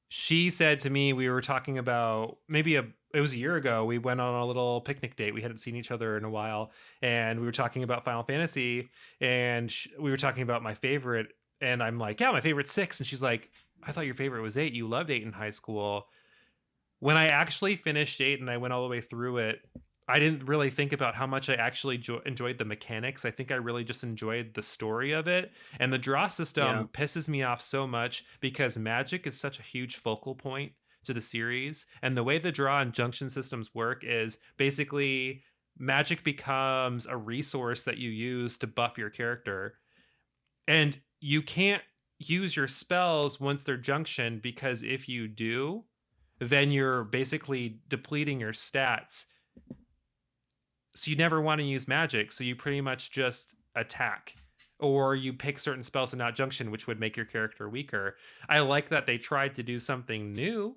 She said to me, we were talking about it was a year ago. We went on a little picnic date. We hadn't seen each other in a while, and we were talking about Final Fantasy, and we were talking about my favorite. And I'm like, yeah, my favorite's 6. And she's like, I thought your favorite was 8. You loved 8 in high school. When I actually finished 8 and I went all the way through it, I didn't really think about how much I actually enjoyed the mechanics. I think I really just enjoyed the story of it. And the draw Yeah. system pisses me off so much because magic is such a huge focal point to the series. And the way the draw and junction systems work is basically magic becomes a resource that you use to buff your character. And you can't use your spells once they're junctioned, because if you do, then you're basically depleting your stats. So you never want to use magic. So you pretty much just attack, or you pick certain spells and not junction, which would make your character weaker. I like that they tried to do something new,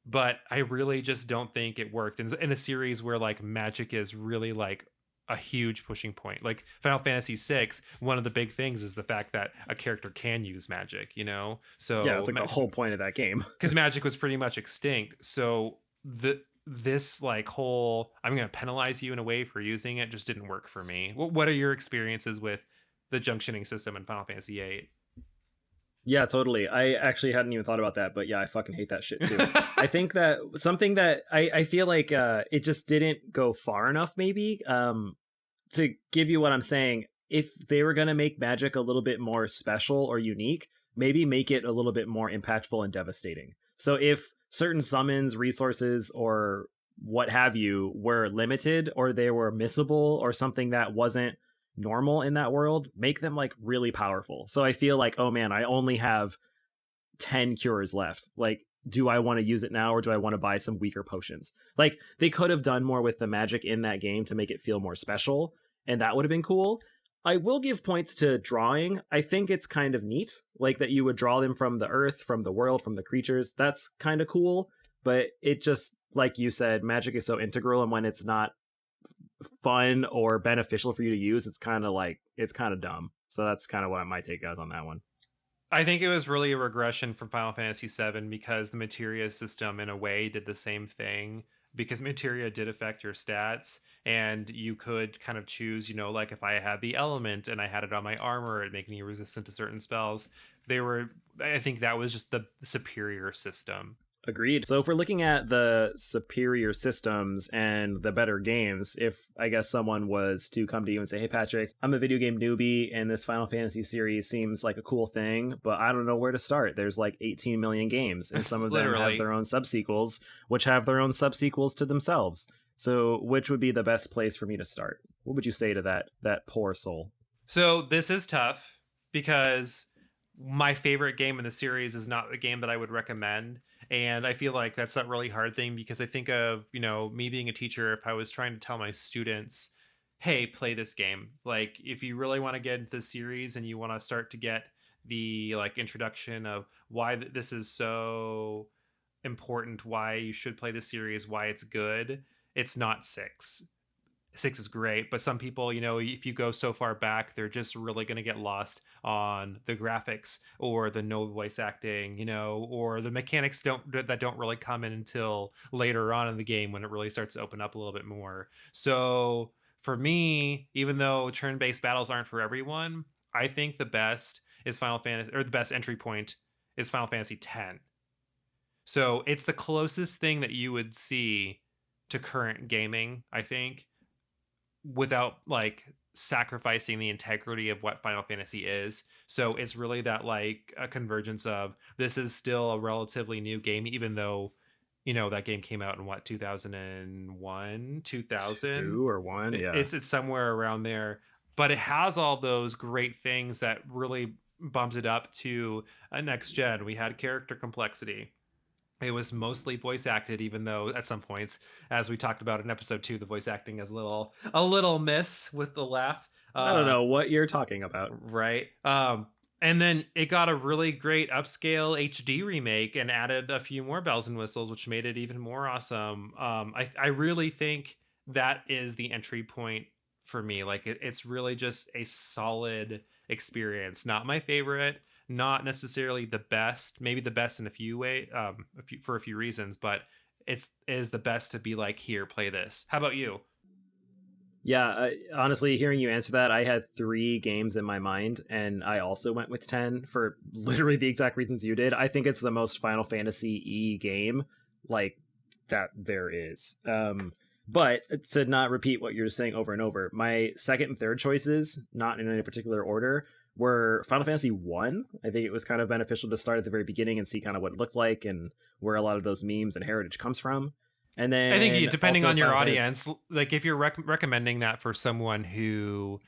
but I really just don't think it worked in a series where like magic is really like a huge pushing point. Like Final Fantasy VI, one of the big things is the fact that a character can use magic. Yeah, it's So like the whole point of that game. because magic was pretty much extinct. So this like whole I'm going to penalize you in a way for using it just didn't work for me. What are your experiences with the junctioning system in Final Fantasy VIII? Yeah, totally. I actually hadn't even thought about that, but yeah, I fucking hate that shit too. I think that something that I feel like it just didn't go far enough, maybe. To give you what I'm saying, if they were gonna make magic a little bit more special or unique, maybe make it a little bit more impactful and devastating. So if certain summons, resources, or what have you were limited, or they were missable, or something that wasn't normal in that world, make them like really powerful. So I feel like, oh man, I only have 10 cures left. Like, do I want to use it now, or do I want to buy some weaker potions? Like, they could have done more with the magic in that game to make it feel more special, and that would have been cool. I will give points to drawing. I think it's kind of neat, like that you would draw them from the earth, from the world, from the creatures. That's kind of cool, but it just, like you said, magic is so integral, and when it's not fun or beneficial for you to use, it's kind of dumb. So that's kind of what my take is on that one. I think it was really a regression from Final Fantasy VII because the materia system in a way did the same thing, because materia did affect your stats, and you could kind of choose, like if I had the element and I had it on my armor, it'd make me resistant to certain spells. I think that was just the superior system. Agreed. So if we're looking at the superior systems and the better games, if I guess someone was to come to you and say, hey, Patrick, I'm a video game newbie and this Final Fantasy series seems like a cool thing, but I don't know where to start. There's like 18 million games, and some of them have their own subsequels, which have their own subsequels to themselves. So which would be the best place for me to start? What would you say to that poor soul? So this is tough because my favorite game in the series is not the game that I would recommend. And I feel like that's a really hard thing, because I think of, me being a teacher, if I was trying to tell my students, hey, play this game. Like if you really want to get into the series and you want to start to get the like introduction of why this is so important, why you should play the series, why it's good, it's not 6 is great, but some people, if you go so far back, they're just really going to get lost on the graphics or the no voice acting, or the mechanics don't really come in until later on in the game when it really starts to open up a little bit more. So for me, even though turn-based battles aren't for everyone, I think the best is Final Fantasy, or the best entry point is Final Fantasy X. So it's the closest thing that you would see to current gaming, I think, without like sacrificing the integrity of what Final Fantasy is. So it's really that like a convergence of this is still a relatively new game, even though that game came out in what, 2001, 2000. 2 or 1, yeah. It's somewhere around there, but it has all those great things that really bumped it up to a next gen. We had character complexity. It was mostly voice acted, even though at some points, as we talked about in episode 2, the voice acting is a little miss with the laugh. I don't know what you're talking about. Right. And then it got a really great upscale HD remake and added a few more bells and whistles, which made it even more awesome. I really think that is the entry point for me. Like it's really just a solid experience. Not my favorite, not necessarily the best, maybe the best in a few for a few reasons, but it is the best to be like, here, play this. How about you? Yeah, honestly, hearing you answer that, I had 3 games in my mind, and I also went with 10 for literally the exact reasons you did. I think it's the most Final Fantasy-y game like that there is. But to not repeat what you're saying over and over, my second and third choices, not in any particular order, were Final Fantasy 1. I think it was kind of beneficial to start at the very beginning and see kind of what it looked like and where a lot of those memes and heritage comes from. And then I think depending on your Final audience, like if you're recommending that for someone who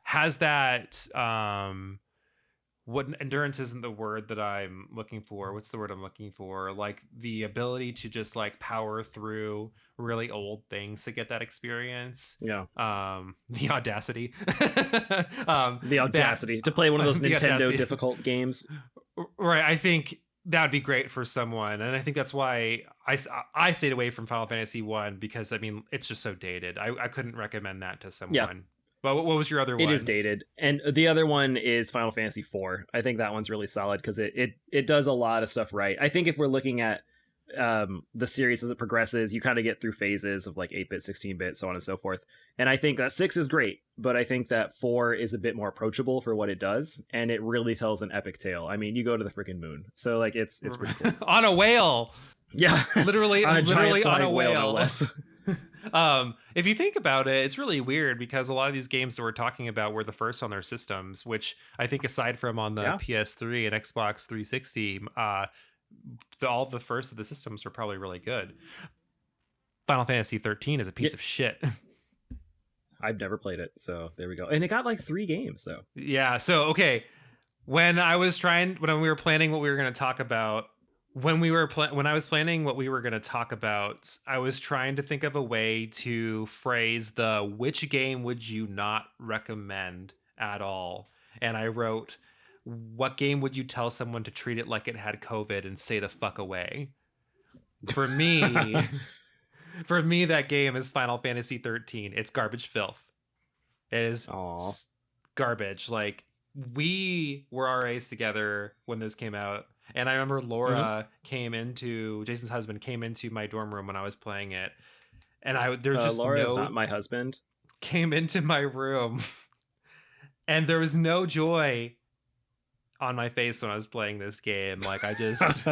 has that, what endurance isn't the word that I'm looking for. What's the word I'm looking for? Like the ability to just like power through really old things to get that experience. Yeah. The audacity. The audacity to play one of those Nintendo difficult games. Right. I think that would be great for someone, and I think that's why I stayed away from Final Fantasy 1, because I mean it's just so dated. I couldn't recommend that to someone. Yeah. But what was your other one? It is dated, and the other one is Final Fantasy 4. I think that one's really solid because it does a lot of stuff right. I think if we're looking at the series as it progresses, you kind of get through phases of like 8-bit, 16-bit, so on and so forth. And I think that 6 is great, but I think that 4 is a bit more approachable for what it does, and it really tells an epic tale. I mean, you go to the freaking moon, so like it's pretty cool. On a whale. Yeah, literally on a whale. No less. If you think about it, it's really weird because a lot of these games that we're talking about were the first on their systems, which I think aside from on the PS3 and Xbox 360, all the first of the systems were probably really good. Final Fantasy 13 is a piece of shit. I've never played it, so there we go. And it got like 3 games though. Yeah. So okay, when we were planning what we were going to talk about, when I was planning what we were going to talk about, I was trying to think of a way to phrase which game would you not recommend at all, and I wrote, what game would you tell someone to treat it like it had COVID and stay the fuck away? For me, that game is Final Fantasy 13. It's garbage filth. It is garbage. Like, we were RAs together when this came out, and I remember Laura Jason's husband came into my dorm room when I was playing it, and Laura's not my husband. Came into my room, and there was no joy on my face when I was playing this game. Like I just,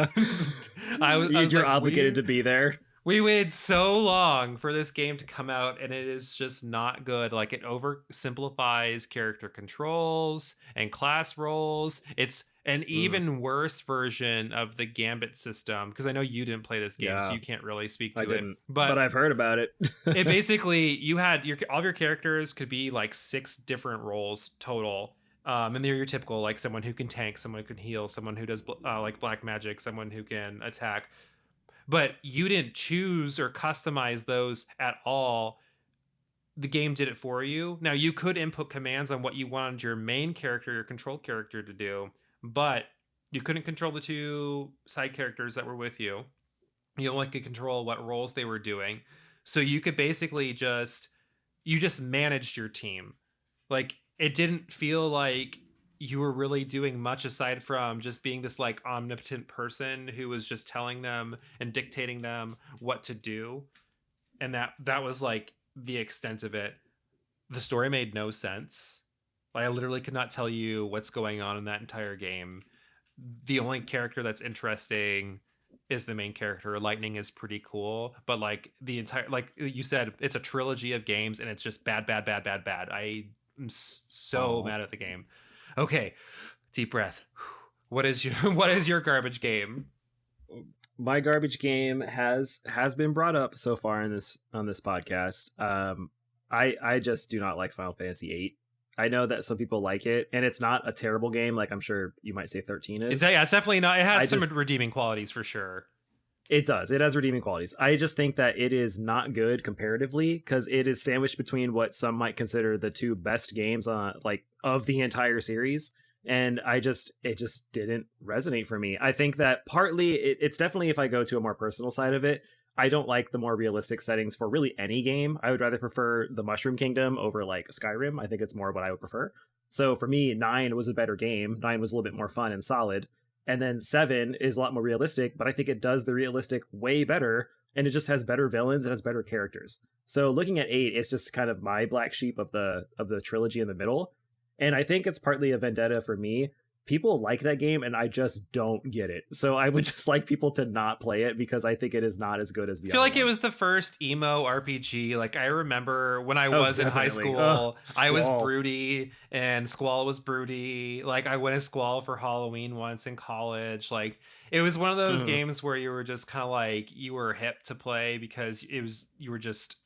you're obligated to be there. We waited so long for this game to come out, and it is just not good. Like it oversimplifies character controls and class roles. It's an even worse version of the Gambit system, because I know you didn't play this game, so you can't really speak to it. But I've heard about it. It basically, you had all of your characters could be like 6 different roles total. And they're your typical, like someone who can tank, someone who can heal, someone who does like black magic, someone who can attack. But you didn't choose or customize those at all. the game did it for you. Now you could input commands on what you wanted your main character, your control character to do, but you couldn't control the two side characters that were with you. You only could control what roles they were doing. So you could basically you just managed your team. Like it didn't feel like you were really doing much aside from just being this like omnipotent person who was just telling them and dictating them what to do. And that was like the extent of it. The story made no sense. Like, I literally could not tell you what's going on in that entire game. The only character that's interesting is the main character. Lightning is pretty cool, but like the entire, like you said, it's a trilogy of games and it's just bad, bad, bad, bad, bad. I am so mad at the game. Okay, deep breath. What is your garbage game? My garbage game has been brought up so far on this podcast. I just do not like Final Fantasy VIII. I know that some people like it, and it's not a terrible game. Like I'm sure you might say 13 is. It's definitely not. It has some redeeming qualities for sure. It does. It has redeeming qualities. I just think that it is not good comparatively because it is sandwiched between what some might consider the two best games like of the entire series. And it just didn't resonate for me. I think that partly it's definitely, if I go to a more personal side of it, I don't like the more realistic settings for really any game. I would rather prefer the Mushroom Kingdom over like Skyrim. I think it's more what I would prefer. So for me, 9 was a better game. 9 was a little bit more fun and solid. And then 7 is a lot more realistic, but I think it does the realistic way better. And it just has better villains and has better characters. So looking at 8, it's just kind of my black sheep of the trilogy in the middle. And I think it's partly a vendetta for me. People like that game, and I just don't get it. So I would just like people to not play it because I think it is not as good as the other. I feel like one. It was the first emo RPG. Like I remember when I was in high school, I was broody and Squall was broody. Like I went as Squall for Halloween once in college. Like it was one of those games where you were just kind of like you were hip to play because you were just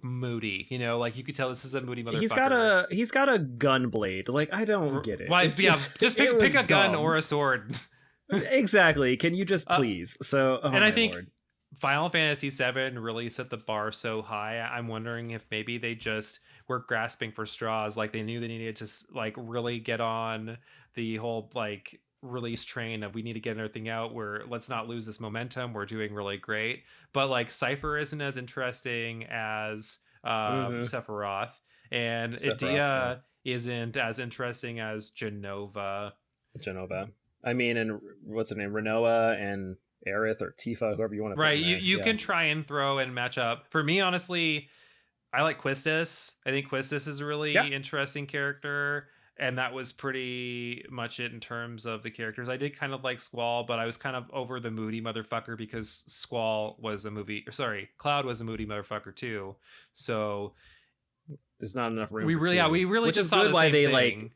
moody, you know, like you could tell this is a moody motherfucker. He's got a gun blade. Like I don't get it. Why? Yeah, just pick a gun or a sword. Exactly. Can you just please? I think Final Fantasy VII really set the bar so high. I'm wondering if maybe they just were grasping for straws. Like they knew they needed to like really get on the whole like release train of we need to get everything out where let's not lose this momentum, we're doing really great, but like Cypher isn't as interesting as Sephiroth, and Idea isn't as interesting as Genova. I mean, and what's the name, Renoa and Aerith or Tifa, whoever you want to right you can try and throw and match up. For me, honestly, I like Quistis. I think Quistis is a really interesting character. And that was pretty much it in terms of the characters. I did kind of like Squall, but I was kind of over the moody motherfucker because Cloud was a moody motherfucker too. So there's not enough room. We really which just is saw good the why same they thing.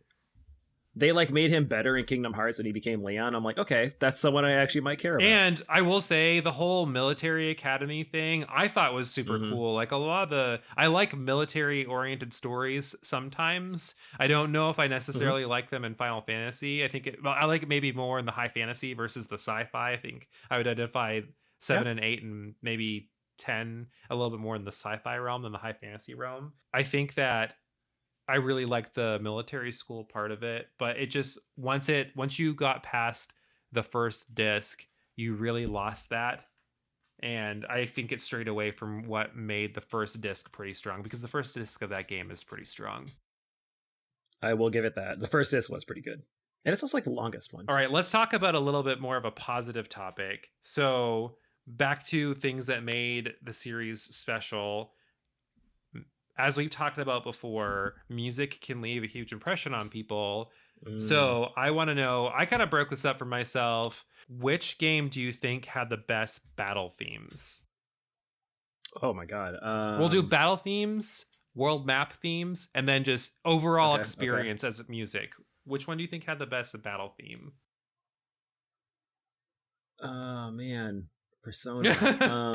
They like made him better in Kingdom Hearts and he became Leon. I'm like, okay, that's someone I actually might care about. And I will say the whole military academy thing I thought was super cool. Like I like military oriented stories sometimes. I don't know if I necessarily like them in Final Fantasy. I think I like it maybe more in the high fantasy versus the sci-fi. I think I would identify 7 and 8 and maybe 10 a little bit more in the sci-fi realm than the high fantasy realm. I think that I really liked the military school part of it, but it just once you got past the first disc, you really lost that. And I think it strayed away from what made the first disc pretty strong, because the first disc of that game is pretty strong. I will give it that. The first disc was pretty good. And it's also like the longest one. All right, let's talk about a little bit more of a positive topic. So back to things that made the series special. As we've talked about before, music can leave a huge impression on people. So I want to know, I kind of broke this up for myself. Which game do you think had the best battle themes? Oh my God. We'll do battle themes, world map themes, and then just overall experience as music. Which one do you think had the best battle theme? Oh man. Persona.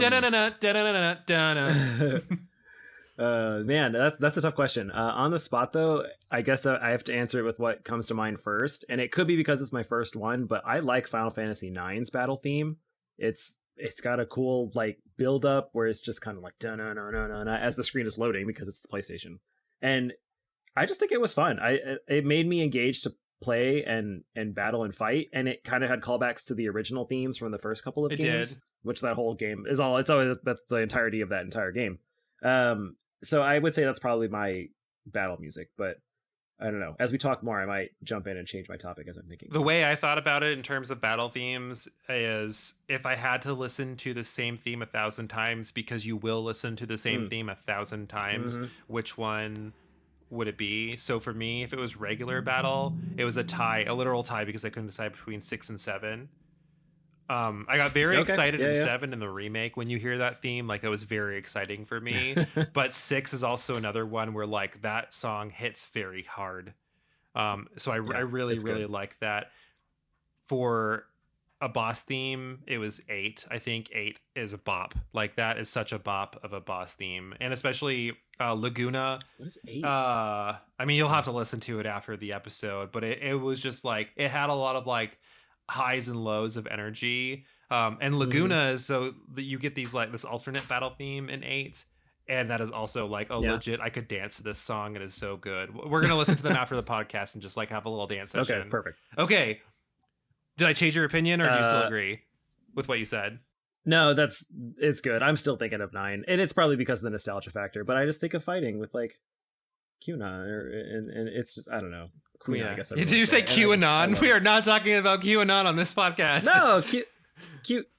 Man, that's a tough question. On the spot though, I guess I have to answer it with what comes to mind first, and it could be because it's my first one, but I like Final Fantasy IX's battle theme. It's it's got a cool like build up where it's just kind of like no no no no no as the screen is loading because it's the PlayStation, and I just think it was fun. It made me engaged to play and battle and fight, and it kind of had callbacks to the original themes from the first couple of It games, did. which that whole game is all. It's always that's the entirety of that entire game. So I would say that's probably my battle music, but I don't know. As we talk more, I might jump in and change my topic as I'm thinking. The way I thought about it in terms of battle themes is if I had to listen to the same theme 1,000 times, because you will listen to the same theme 1,000 times, which one would it be? So for me, if it was regular battle, it was a literal tie, because I couldn't decide between 6 and 7. I got very excited in 7 in the remake when you hear that theme. Like, it was very exciting for me. But 6 is also another one where like that song hits very hard. So I really like that. For a boss theme, it was 8. I think 8 is a bop. Like, that is such a bop of a boss theme, and especially Laguna. What is 8? I mean, you'll have to listen to it after the episode, but it was just like, it had a lot of like highs and lows of energy. And Laguna is so that you get these like this alternate battle theme in 8. And that is also like legit. I could dance to this song. It is so good. We're gonna listen to them after the podcast and just like have a little dance session. Okay, perfect. Okay, did I change your opinion, or do you still agree with what you said? No, it's good. I'm still thinking of 9, and it's probably because of the nostalgia factor. But I just think of fighting with like QAnon, and it's just I don't know. Queen, I guess. Did you say QAnon? We are not talking about QAnon on this podcast. No,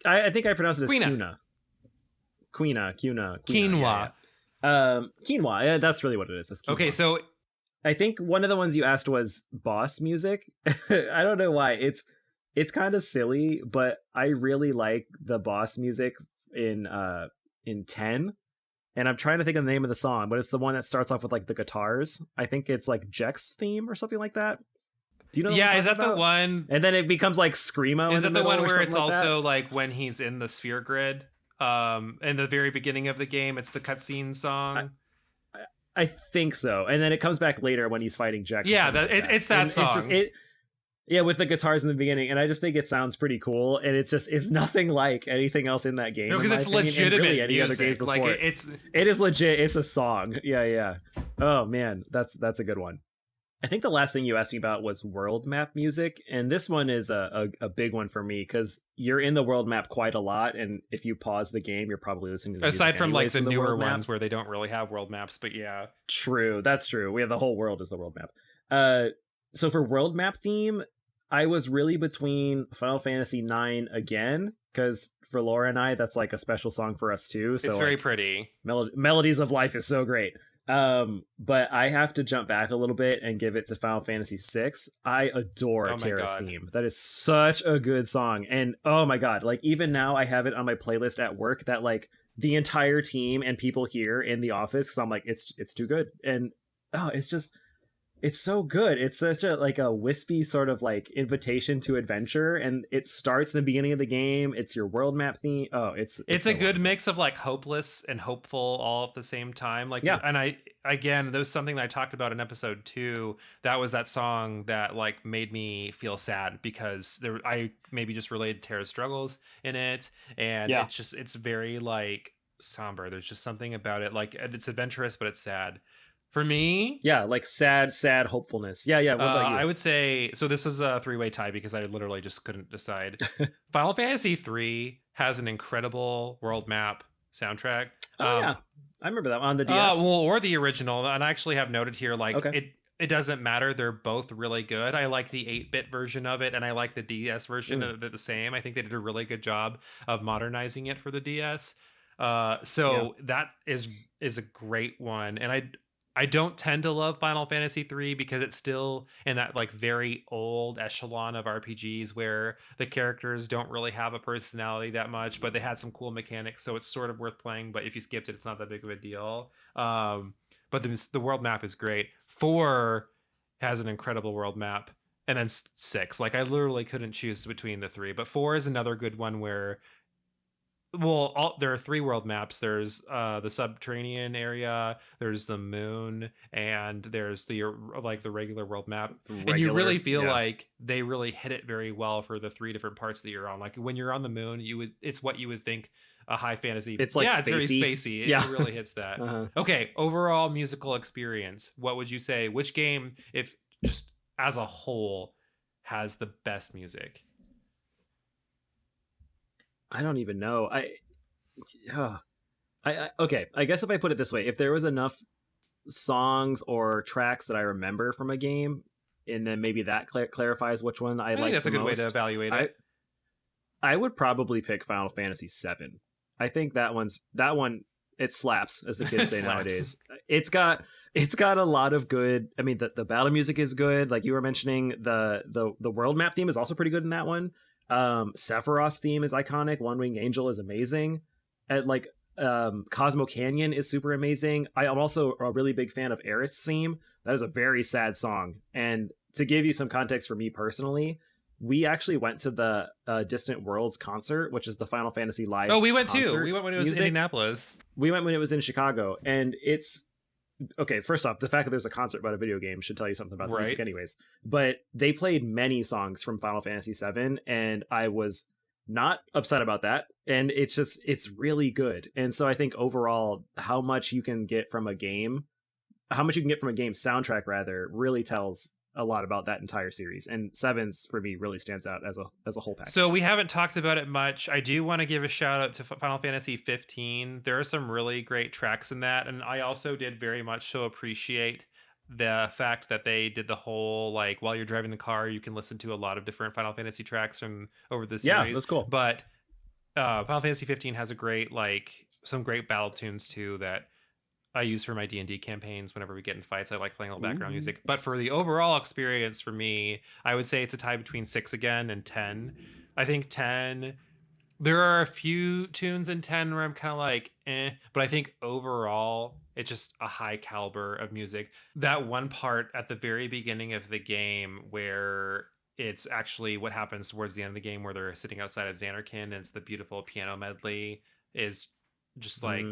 I think I pronounced it as Quina. Quinoa. Quinoa. Quinoa. Yeah, that's really what it is. Okay, so I think one of the ones you asked was boss music. I don't know why. It's kind of silly, but I really like the boss music in 10. And I'm trying to think of the name of the song, but it's the one that starts off with like the guitars. I think it's like Jack's theme or something like that. Do you know? Yeah, is that the one? And then it becomes like screamo. Is that the one where it's like also like when he's in the sphere grid? In the very beginning of the game, it's the cutscene song. I think so. And then it comes back later when he's fighting Jack. Yeah, it's that song. It's just yeah, with the guitars in the beginning, and I just think it sounds pretty cool, and it's nothing like anything else in that game. No, because it's legitimate really any music. Other games before. Like it is legit. It's a song. Yeah. Oh man, that's a good one. I think the last thing you asked me about was world map music, and this one is a big one for me because you're in the world map quite a lot, and if you pause the game, you're probably listening to the aside from like the newer ones map. where they don't really have world maps, but yeah. True, that's true. We have the whole world as the world map. So for world map theme, I was really between Final Fantasy IX again, because for Laura and I, that's like a special song for us too. So it's very pretty. Melodies of Life is so great. But I have to jump back a little bit and give it to Final Fantasy VI. I adore Terra's theme. That is such a good song. And oh my god, like even now I have it on my playlist at work that like the entire team and people here in the office, because I'm like, it's too good. And it's so good. It's such a like a wispy sort of like invitation to adventure, and it starts in the beginning of the game. It's your world map theme. Oh, it's a good mix of like hopeless and hopeful all at the same time. Like, yeah. And there was something that I talked about in episode 2. That was that song that like made me feel sad because I maybe just related Terra's struggles in it, and it's very like somber. There's just something about it. Like, it's adventurous, but it's sad. For me, like sad hopefulness. Yeah. What about you? I would say, so this is a 3-way tie because I literally just couldn't decide. Final Fantasy III has an incredible world map soundtrack. Yeah, I remember that on the DS. Or the original. And I actually have noted here, like, it doesn't matter. They're both really good. I like the 8-bit version of it, and I like the DS version of it the same. I think they did a really good job of modernizing it for the DS. That is a great one, and I don't tend to love Final Fantasy III because it's still in that like very old echelon of RPGs where the characters don't really have a personality that much, but they had some cool mechanics, so it's sort of worth playing. But if you skipped it, it's not that big of a deal. But the world map is great. 4 has an incredible world map, and then 6. Like, I literally couldn't choose between the 3, but 4 is another good one where there are three world maps. There's the subterranean area, there's the moon, and there's the like the regular world map. And you really Regular, feel yeah. like they really hit it very well for the three different parts that you're on. Like when you're on the moon, it's what you would think a high fantasy. It's like Yeah, it's very spacey. spacey. Yeah. It really hits that. Uh-huh. Okay, overall musical experience. What would you say? Which game, if just as a whole, has the best music? I don't even know. Uh, okay. I guess if I put it this way, if there was enough songs or tracks that I remember from a game, and then maybe that clarifies which one I I think like that's the a good way to most. evaluate I it. I would probably pick Final Fantasy VII. I think that one it slaps, as the kids say nowadays. It's got a lot of good. I mean, the battle music is good. Like you were mentioning, the world map theme is also pretty good in that one. Sephiroth's theme is iconic. One Wing Angel is amazing. And like Cosmo Canyon is super amazing. I am also a really big fan of Aerith's theme. That is a very sad song. And to give you some context for me personally, we actually went to the Distant Worlds concert, which is the Final Fantasy live. Oh, we went too. concert We went when it was music. Indianapolis. We went when it was in Chicago, and it's okay. First off, the fact that there's a concert about a video game should tell you something about the music, anyways. But they played many songs from Final Fantasy VII, and I was not upset about that. And it's really good. And so I think overall, how much you can get from a game soundtrack rather, really tells a lot about that entire series. And Sevens for me really stands out as a whole package. So we haven't talked about it much. I do want to give a shout out to Final Fantasy 15. There are some really great tracks in that, and I also did very much so appreciate the fact that they did the whole like while you're driving the car, you can listen to a lot of different Final Fantasy tracks from over the Yeah, series. that's cool. But Final Fantasy 15 has a great some great battle tunes too that I use for my D&D campaigns whenever we get in fights. I like playing a little background music. But for the overall experience for me, I would say it's a tie between 6 again and 10. I think 10, there are a few tunes in 10 where I'm kind of like, but I think overall, it's just a high caliber of music. That one part at the very beginning of the game where it's actually what happens towards the end of the game where they're sitting outside of Xanarkand and it's the beautiful piano medley is just like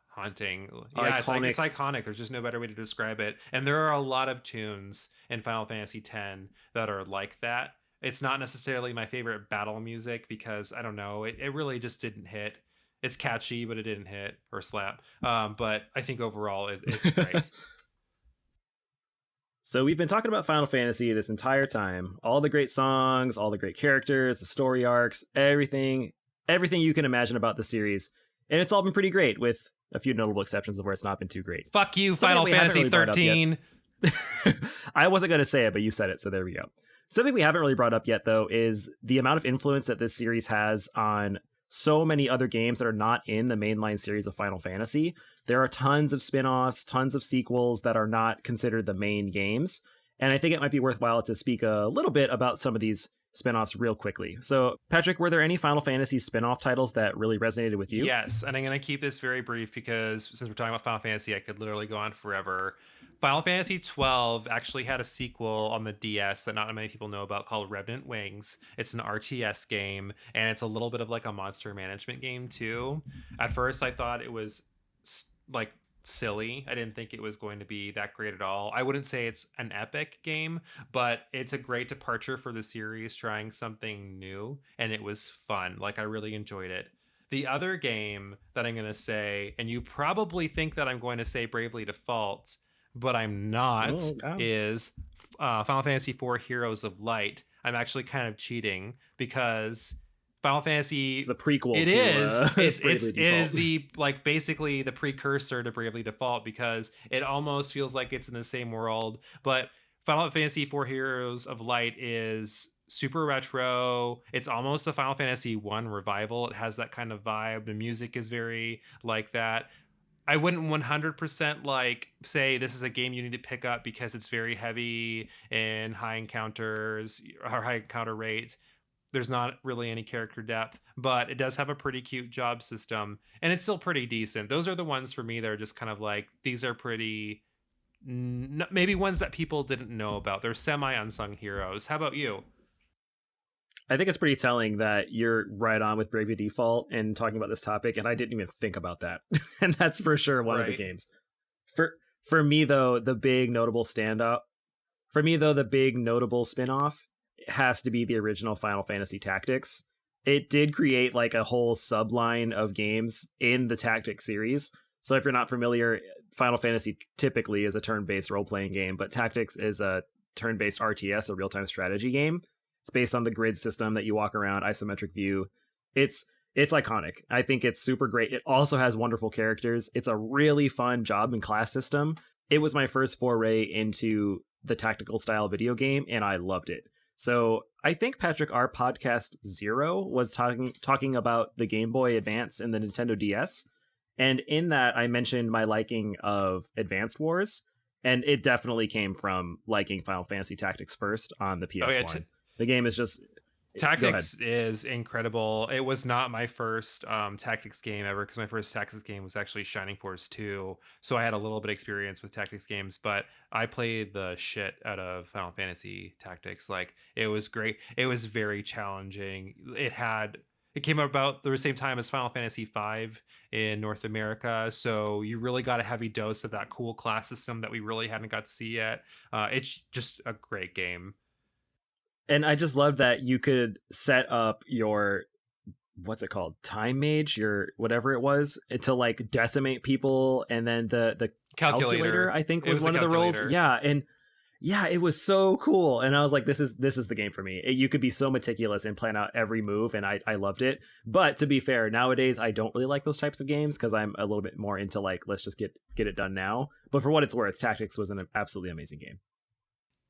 haunting. Yeah, Iconic. It's iconic. There's just no better way to describe it. And there are a lot of tunes in Final Fantasy X that are like that. It's not necessarily my favorite battle music because I don't know, it really just didn't hit. It's catchy, but it didn't hit or slap. But I think overall it's great. So we've been talking about Final Fantasy this entire time. All the great songs, all the great characters, the story arcs, everything you can imagine about the series. And it's all been pretty great, with a few notable exceptions of where it's not been too great. Fuck you, Final Fantasy 13. I wasn't going to say it, but you said it, so there we go. Something we haven't really brought up yet, though, is the amount of influence that this series has on so many other games that are not in the mainline series of Final Fantasy. There are tons of spin-offs, tons of sequels that are not considered the main games. And I think it might be worthwhile to speak a little bit about some of these spin-offs real quickly. So, Patrick, were there any Final Fantasy spin-off titles that really resonated with you? Yes, and I'm going to keep this very brief because since we're talking about Final Fantasy, I could literally go on forever. Final Fantasy 12 actually had a sequel on the DS that not many people know about called Revenant Wings. It's an RTS game, and it's a little bit of like a monster management game too. At first, I thought it was like silly. I didn't think it was going to be that great at all. I wouldn't say it's an epic game, but it's a great departure for the series, trying something new, and it was fun. Like I really enjoyed it. The other game that I'm going to say, and you probably think that I'm going to say Bravely Default, but I'm not, is Final Fantasy IV Heroes of Light. I'm actually kind of cheating because Final Fantasy, it's the prequel. It is the like basically the precursor to Bravely Default because it almost feels like it's in the same world. But Final Fantasy IV Heroes of Light is super retro. It's almost a Final Fantasy 1 revival. It has that kind of vibe. The music is very like that. I wouldn't 100% like say this is a game you need to pick up because it's very heavy in high encounters or high encounter rate. There's not really any character depth, but it does have a pretty cute job system and it's still pretty decent. Those are the ones for me that are just kind of like, these are pretty, maybe ones that people didn't know about. They're semi unsung heroes. How about you? I think it's pretty telling that you're right on with Bravely Default and talking about this topic, and I didn't even think about that. And that's for sure one of the Right. games. For for me though, the big notable standout for me though, the big notable spin-off has to be the original Final Fantasy Tactics. It did create like a whole subline of games in the Tactics series. So if you're not familiar, Final Fantasy typically is a turn-based role-playing game, but Tactics is a turn-based RTS, a real-time strategy game. It's based on the grid system that you walk around, isometric view. It's iconic. I think it's super great. It also has wonderful characters. It's a really fun job and class system. It was my first foray into the tactical style video game, and I loved it. So I think Patrick, our podcast Zero was talking about the Game Boy Advance and the Nintendo DS, and in that I mentioned my liking of Advanced Wars, and it definitely came from liking Final Fantasy Tactics first on the Oh yeah, PS1. The game is just go ahead. Tactics is incredible. It was not my first Tactics game ever because my first Tactics game was actually Shining Force 2. So I had a little bit of experience with Tactics games, but I played the shit out of Final Fantasy Tactics. Like it was great. It was very challenging. It came out about the same time as Final Fantasy 5 in North America. So you really got a heavy dose of that cool class system that we really hadn't got to see yet. It's just a great game. And I just love that you could set up your what's it called, time mage, your whatever it was, to like decimate people, and then the calculator I think was one of the roles. Yeah, and yeah, it was so cool, and I was like, this is the game for me. You could be so meticulous and plan out every move, and I loved it. But to be fair, nowadays I don't really like those types of games because I'm a little bit more into like, let's just get it done now. But for what it's worth, Tactics was an absolutely amazing game.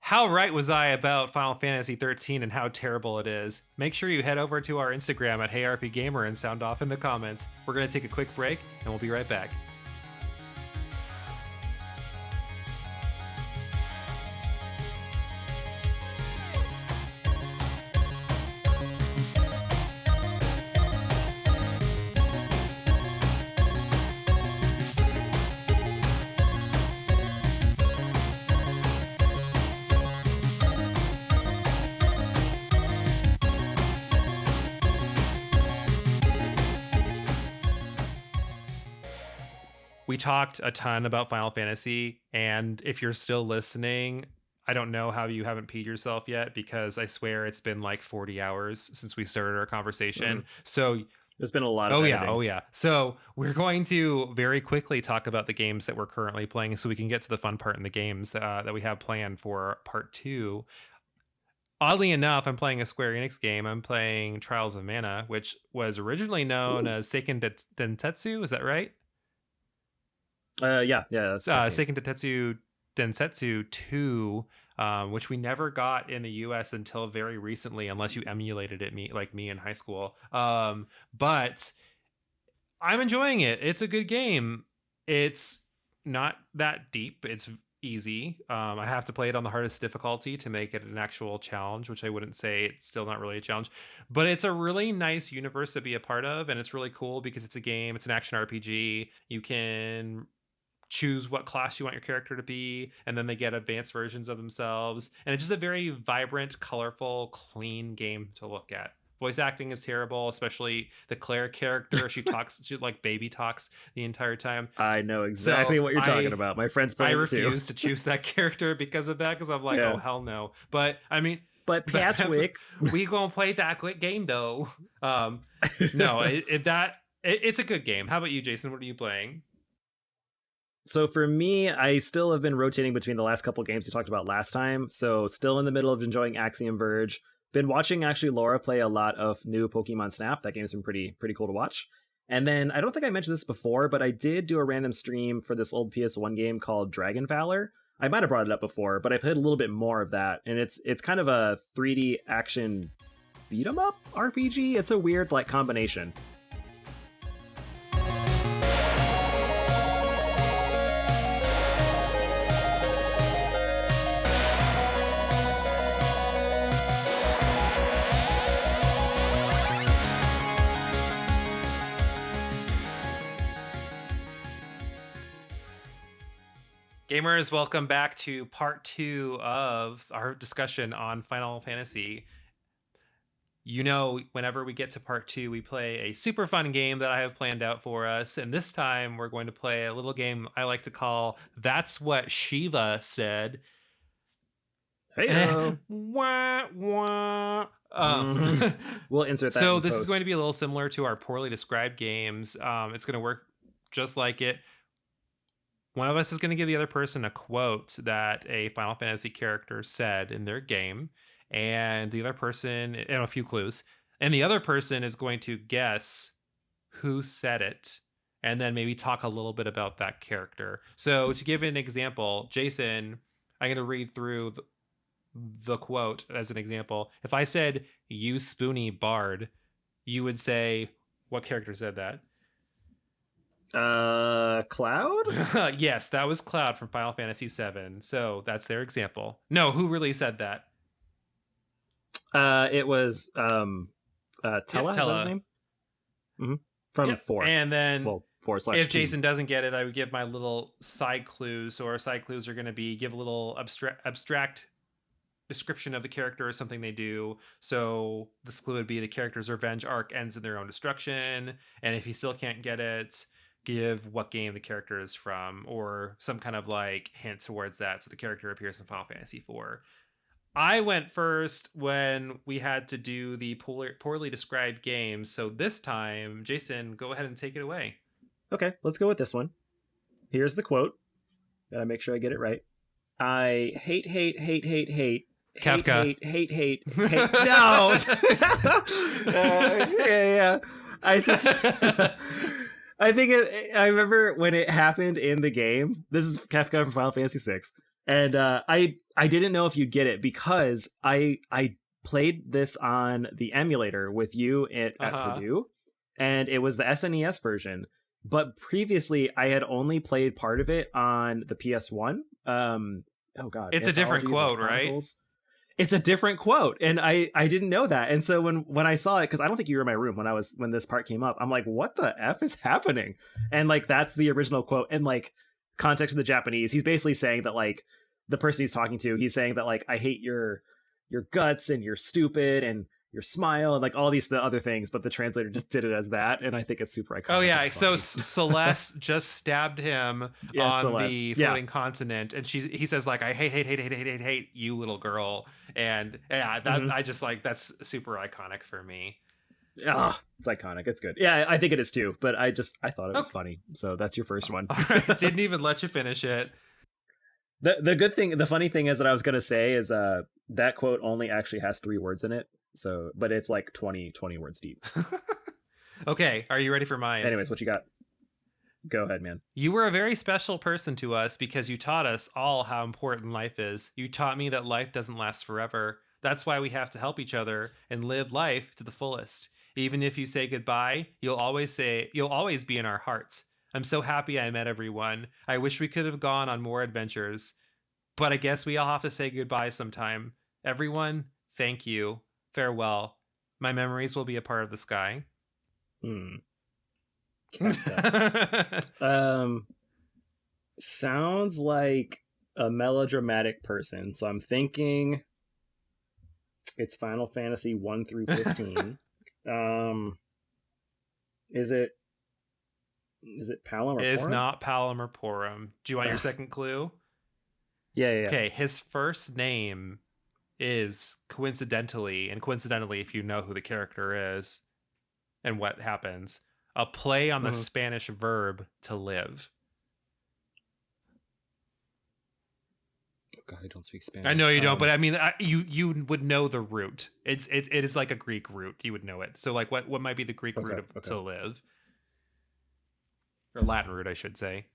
How right was I about Final Fantasy 13 and how terrible it is? Make sure you head over to our Instagram at RPGaymer and sound off in the comments. We're going to take a quick break and we'll be right back. We talked a ton about Final Fantasy, and if you're still listening, I don't know how you haven't peed yourself yet because I swear it's been like 40 hours since we started our conversation. So there's been a lot of editing. Oh yeah. So we're going to very quickly talk about the games that we're currently playing so we can get to the fun part in the games that we have planned for part 2. Oddly enough, I'm playing a Square Enix game. I'm playing Trials of Mana, which was originally known as Seiken Densetsu. Is that right? Yeah, that's Seiken Densetsu 2, which we never got in the US until very recently, unless you emulated it, like me in high school. But I'm enjoying it. It's a good game. It's not that deep. It's easy. I have to play it on the hardest difficulty to make it an actual challenge, which I wouldn't say it's still not really a challenge, but it's a really nice universe to be a part of. And it's really cool because it's a game. It's an action RPG. You can choose what class you want your character to be, and then they get advanced versions of themselves, and it's just a very vibrant, colorful, clean game to look at. Voice acting is terrible, especially the Claire character. She like baby talks the entire time. I know exactly what you're talking about. My friend's playing it too. I refuse to choose that character because of that, because I'm like, oh hell no. But I mean, but Patrick, we gonna play that quick game though. No, it's a good game. How about you, Jason? What are you playing? So for me, I still have been rotating between the last couple games we talked about last time. So still in the middle of enjoying Axiom Verge. Been watching actually Laura play a lot of new Pokemon Snap. That game's been pretty cool to watch. And then I don't think I mentioned this before, but I did do a random stream for this old PS1 game called Dragon Valor. I might have brought it up before, but I played a little bit more of that, and it's kind of a 3D action beat 'em up RPG. It's a weird like combination. Gamers, welcome back to part 2 of our discussion on Final Fantasy. whenever we get to part 2, we play a super fun game that I have planned out for us. And this time we're going to play a little game I like to call That's What Shiva Said. Heyo. Wah, wah. We'll insert that So in this is post. going to be a little similar to our poorly described games. It's going to work just like it. One of us is going to give the other person a quote that a Final Fantasy character said in their game, and the other person, and a few clues, and the other person is going to guess who said it, and then maybe talk a little bit about that character. So to give an example, Jason, I'm going to read through the quote as an example. If I said, "You spoony bard," you would say, what character said that? Cloud? Yes, that was Cloud from Final Fantasy VII. So that's their example. No, who really said that? It was Tella. Yep, Is that his Tella. name? Mm-hmm. From Yep. 4. And then, well, 4/2. if Jason doesn't get it, I would give my little side clues. So our side clues are going to be give a little abstract description of the character or something they do. So this clue would be the character's revenge arc ends in their own destruction. And if he still can't get it, give what game the character is from or some kind of like hint towards that. So the character appears in Final Fantasy IV. I went first when we had to do the poorly described games. So this time, Jason, go ahead and take it away. Okay, let's go with this one. Here's the quote. Gotta make sure I get it right. I hate Kafka. hate. No. Yeah. I think I remember when it happened in the game. This is Kafka from Final Fantasy VI, and I didn't know if you'd get it because I played this on the emulator with you at Purdue, and it was the SNES version. But previously, I had only played part of it on the PS1. Oh god, it's a different quote, right? It's a different quote, and I didn't know that. And so when I saw it, because I don't think you were in my room when this part came up, I'm like, what the F is happening? And like that's the original quote. And like context of the Japanese, he's basically saying that like the person he's talking to, he's saying that like I hate your guts and you're stupid and your smile and like all these other things, but the translator just did it as that, and I think it's super iconic. Oh yeah, so Celeste just stabbed him on Celeste. the floating continent, and he says like, "I hate you, little girl," and yeah, that I just like that's super iconic for me. Oh, it's iconic. It's good. Yeah, I think it is too. But I thought it was funny. So that's your first one. All right, didn't even let you finish it. The funny thing is that I was gonna say is that quote only actually has 3 words in it. So, but it's like 20 words deep. Okay, are you ready for mine? Anyways, what you got? Go ahead, man. You were a very special person to us because you taught us all how important life is. You taught me that life doesn't last forever. That's why we have to help each other and live life to the fullest. Even if you say goodbye, you'll always be in our hearts. I'm so happy I met everyone. I wish we could have gone on more adventures, but I guess we all have to say goodbye sometime. Everyone, thank you. Farewell. My memories will be a part of the sky. Sounds like a melodramatic person. So I'm thinking it's Final Fantasy 1 through 15. Is it Palom or Porum? It is not Palom or Porum. Do you want your second clue? Yeah. Okay, his first name is coincidentally, if you know who the character is and what happens, a play on the Spanish verb to live. Oh God, I don't speak Spanish. I know you don't, but I mean, you would know the root. It is like a Greek root. You would know it. So like, what might be the Greek root of to live, or Latin root, I should say.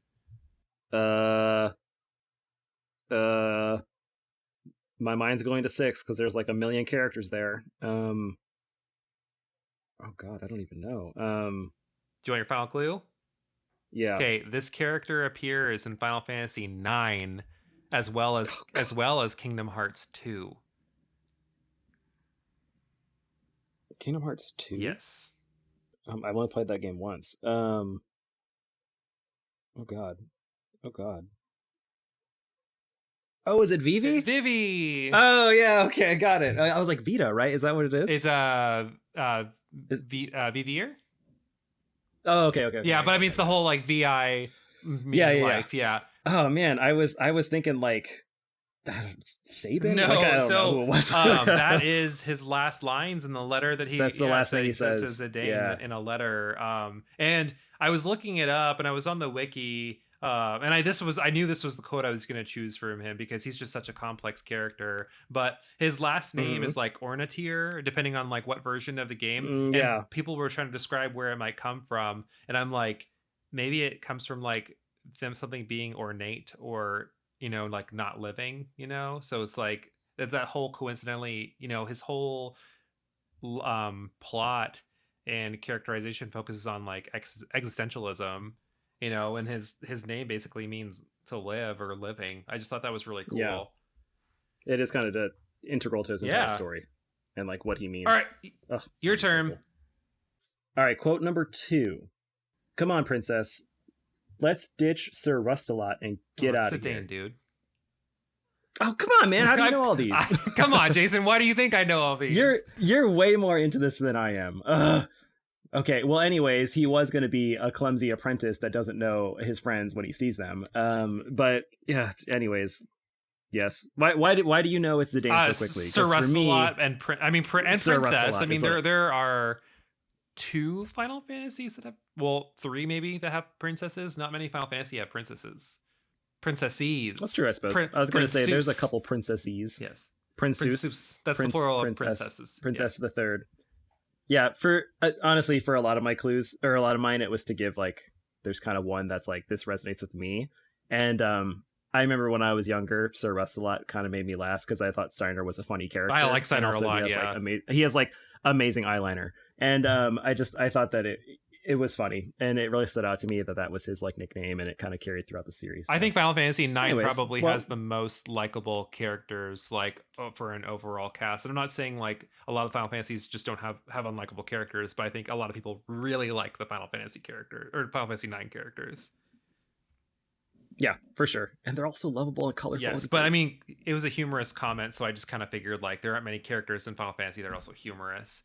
My mind's going to 6 because there's like a million characters there. Oh God, I don't even know. Do you want your final clue? Yeah. Okay, this character appears in Final Fantasy IX, as well as Kingdom Hearts 2. Kingdom Hearts 2. Yes. I've only played that game once. Oh God. Oh, is it It's Vivi? Vivi. Oh yeah, okay, I got it. I was like Vita, right? Is that what it is? It's Is... Vivier. Oh, okay, Yeah, but I mean okay, it's the got it. whole like VI Yeah, meaning yeah, yeah. life. Yeah. Oh man, I was thinking like Sabin. Like I No, don't know so who it was. that is his last lines in the letter that That's the last thing he says to says. Zidane Yeah. in a letter. And I was looking it up, and I was on the wiki, and I knew this was the quote I was going to choose from him because he's just such a complex character. But his last name Hmm. is like Ornatir, depending on like what version of the game, and Yeah. people were trying to describe where it might come from, and I'm like, maybe it comes from like them something being ornate or like not living, so it's like that whole coincidentally, his whole plot and characterization focuses on like existentialism, and his name basically means to live or living. I just thought that was really Yeah. cool. It is kind of integral to his entire Yeah. story and like what he means. All right, Ugh, your so turn. cool. All right, quote number 2. Come on, princess. Let's ditch Sir Rustalot and get out of here. Dude. Oh, come on, man. How do you know all these? Come on, Jason. Why do you think I know all these? You're way more into this than I am. Ugh. Okay, well, anyways, he was going to be a clumsy apprentice that doesn't know his friends when he sees them. But yeah, anyways, yes. Why do you know it's Zidane so quickly? Sir Rustalot and Sir Princess. Rustalot I mean, is what... there are 2 Final Fantasies that have, well, 3 maybe that have princesses. Not many Final Fantasy have princesses. Princesses. That's true, I suppose. I was going to say there's a couple princesses. Yes. Princess. That's the plural of princesses. Princess the Third. Yeah, for honestly, for a lot of my clues or a lot of mine, it was to give like there's kind of one that's like this resonates with me, and I remember when I was younger, Sir Rustalot kind of made me laugh because I thought Steiner was a funny character. I like Steiner a lot. He has like amazing eyeliner, and I thought that it was funny, and it really stood out to me that was his like nickname, and it kind of carried throughout the series. So. I think Final Fantasy IX probably has the most likable characters like for an overall cast. And I'm not saying like a lot of Final Fantasies just don't have unlikable characters, but I think a lot of people really like the Final Fantasy character or Final Fantasy IX characters. Yeah, for sure. And they're also lovable and colorful. Yes, but I mean, it was a humorous comment, so I just kind of figured like there aren't many characters in Final Fantasy that are also humorous.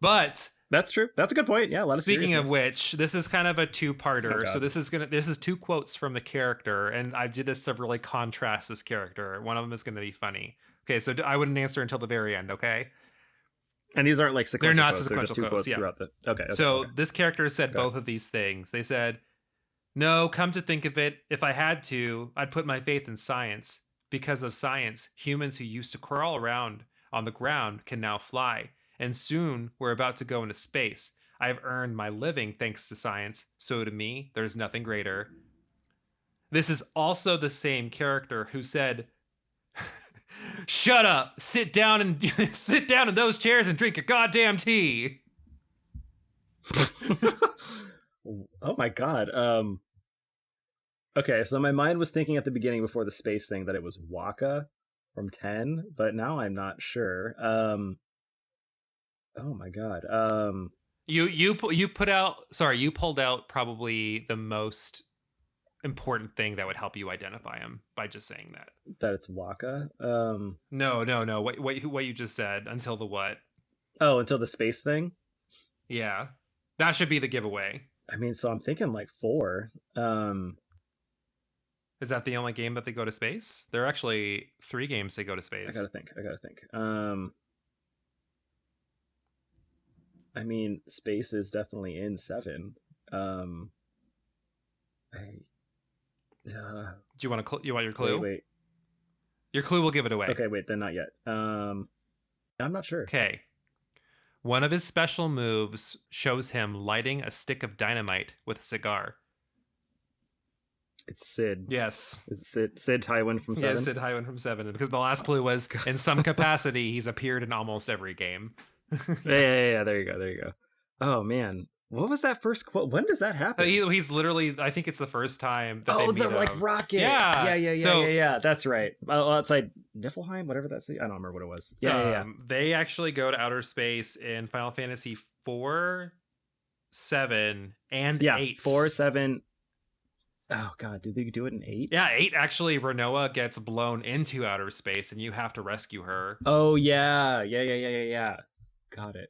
But that's true. That's a good point. Yeah, a lot of speaking of which, this is kind of a 2-parter. Oh, so this is 2 quotes from the character, and I did this to really contrast this character. One of them is going to be funny. Okay, so I wouldn't answer until the very end, okay? And these aren't like sequential They're not quotes. sequential They're just 2 quotes yeah. throughout the... Okay. So this character said both of these things. They said, "No, come to think of it, if I had to, I'd put my faith in science. Because of science, humans who used to crawl around on the ground can now fly. And soon we're about to go into space. I've earned my living thanks to science, so to me, there's nothing greater." This is also the same character who said, "Shut up, sit down in those chairs and drink your goddamn tea." Oh my god. Okay, so my mind was thinking at the beginning before the space thing that it was Waka from 10, but now I'm not sure. Oh my god. You pulled out probably the most important thing that would help you identify him by just saying that it's Waka. No. What you just said until the what? Oh, until the space thing. Yeah, that should be the giveaway. I mean, so I'm thinking like 4. Is that the only game that they go to space? There are actually 3 games they go to space. I gotta think. I mean, space is definitely in 7. Do you want your clue? Wait. Your clue will give it away. Okay, wait, then not yet. I'm not sure. Okay. One of his special moves shows him lighting a stick of dynamite with a cigar. It's Sid. Yes. Is it Sid Tywin from 7? Yeah, Sid Tywin from 7. Because the last clue was, in some capacity, he's appeared in almost every game. Yeah. There you go. Oh, man. What was that first quote? When does that happen? He's literally, I think it's the first time that they meet him. like rocket. Yeah. Yeah. That's right. Outside Niflheim, whatever that's. I don't remember what it was. Yeah. They actually go to outer space in Final Fantasy 4, 7, and 8. 4, 7. Oh god, did they do it in 8? Yeah, 8 actually, Renoa gets blown into outer space and you have to rescue her. Oh yeah. Got it.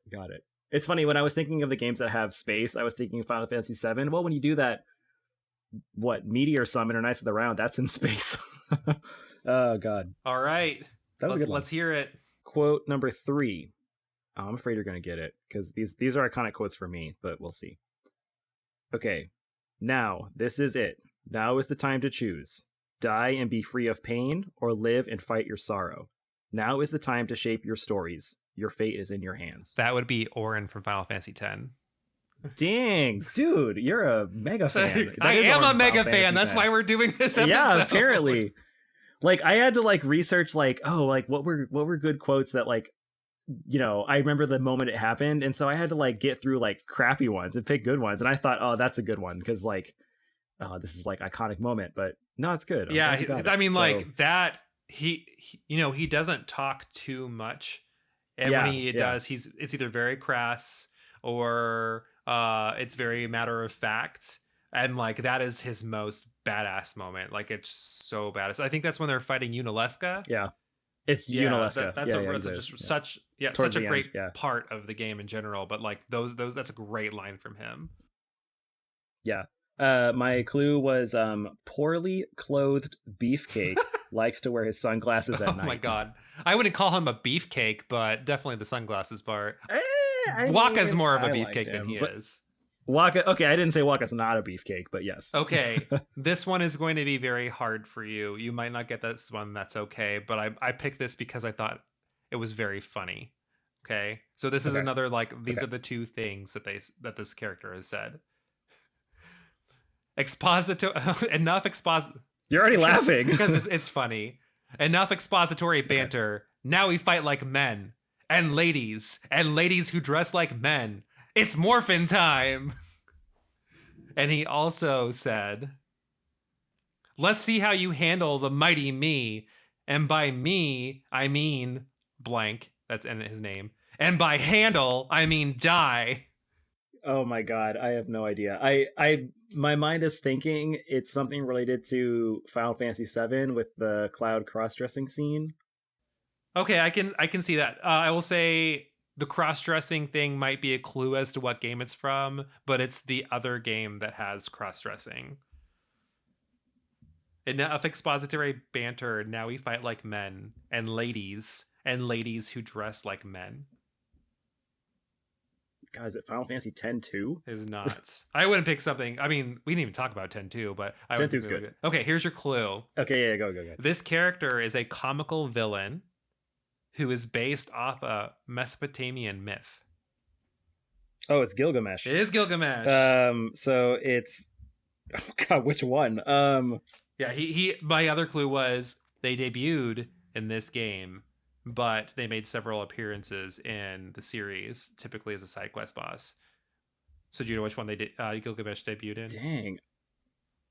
It's funny, when I was thinking of the games that have space, I was thinking of Final Fantasy 7. Well, when you do that, what, Meteor Summon or Knights of the Round, that's in space. Oh god. All right. That was a good one. Let's hear it. Quote number 3. Oh, I'm afraid you're going to get it, because these are iconic quotes for me, but we'll see. Okay. Now, this is it. Now is the time to choose. Die and be free of pain, or live and fight your sorrow. Now is the time to shape your stories. Your fate is in your hands. That would be Orin from Final Fantasy X. Dang, dude, you're a mega fan. I am a mega fan. That's why we're doing this episode. Yeah, apparently. Like, I had to like research like, oh, like what were good quotes that like, you know, I remember the moment it happened, and so I had to like get through like crappy ones and pick good ones. And I thought, oh, that's a good one, because like, oh, this is like iconic moment. But no, it's good. Yeah, I mean, like that. He you know, he doesn't talk too much, and when he does, it's either very crass or it's very matter of fact, and like that is his most badass moment. Like, it's so badass. I think that's when they're fighting Unalesca. Yeah, it's Unalesca. That's such a great part of the game in general. But like those that's a great line from him. Yeah. My clue was poorly clothed beefcake likes to wear his sunglasses at night. Oh my god. I wouldn't call him a beefcake, but definitely the sunglasses part. I Waka's mean, more of a beefcake than he is. Waka, okay, I didn't say Waka's not a beefcake, but yes. Okay, this one is going to be very hard for you. You might not get this one, that's okay, but I picked this because I thought it was very funny. Okay, so this is another, like, these are the two things that this character has said. Enough expository. You're already laughing because it's funny. Enough expository banter. Now we fight like men and ladies who dress like men. It's morphin' time. And he also said, let's see how you handle the mighty me. And by me, I mean blank. That's in his name. And by handle, I mean die. Oh my god, I have no idea. My mind is thinking it's something related to Final Fantasy VII with the Cloud cross-dressing scene. Okay, I can see that. I will say the cross-dressing thing might be a clue as to what game it's from, but it's the other game that has cross-dressing. Enough expository banter. Now we fight like men and ladies who dress like men. God, is it Final Fantasy X too? Is not. I wouldn't pick something. I mean, we didn't even talk about 10-2, but 10-2 is good. Okay, here's your clue. Okay, yeah, go. This character is a comical villain who is based off a Mesopotamian myth. Oh, it's Gilgamesh. It is Gilgamesh. So it's, oh god, which one? Yeah, he. My other clue was they debuted in this game, but they made several appearances in the series, typically as a side quest boss. So do you know which one they did? Gilgamesh debuted in? Dang,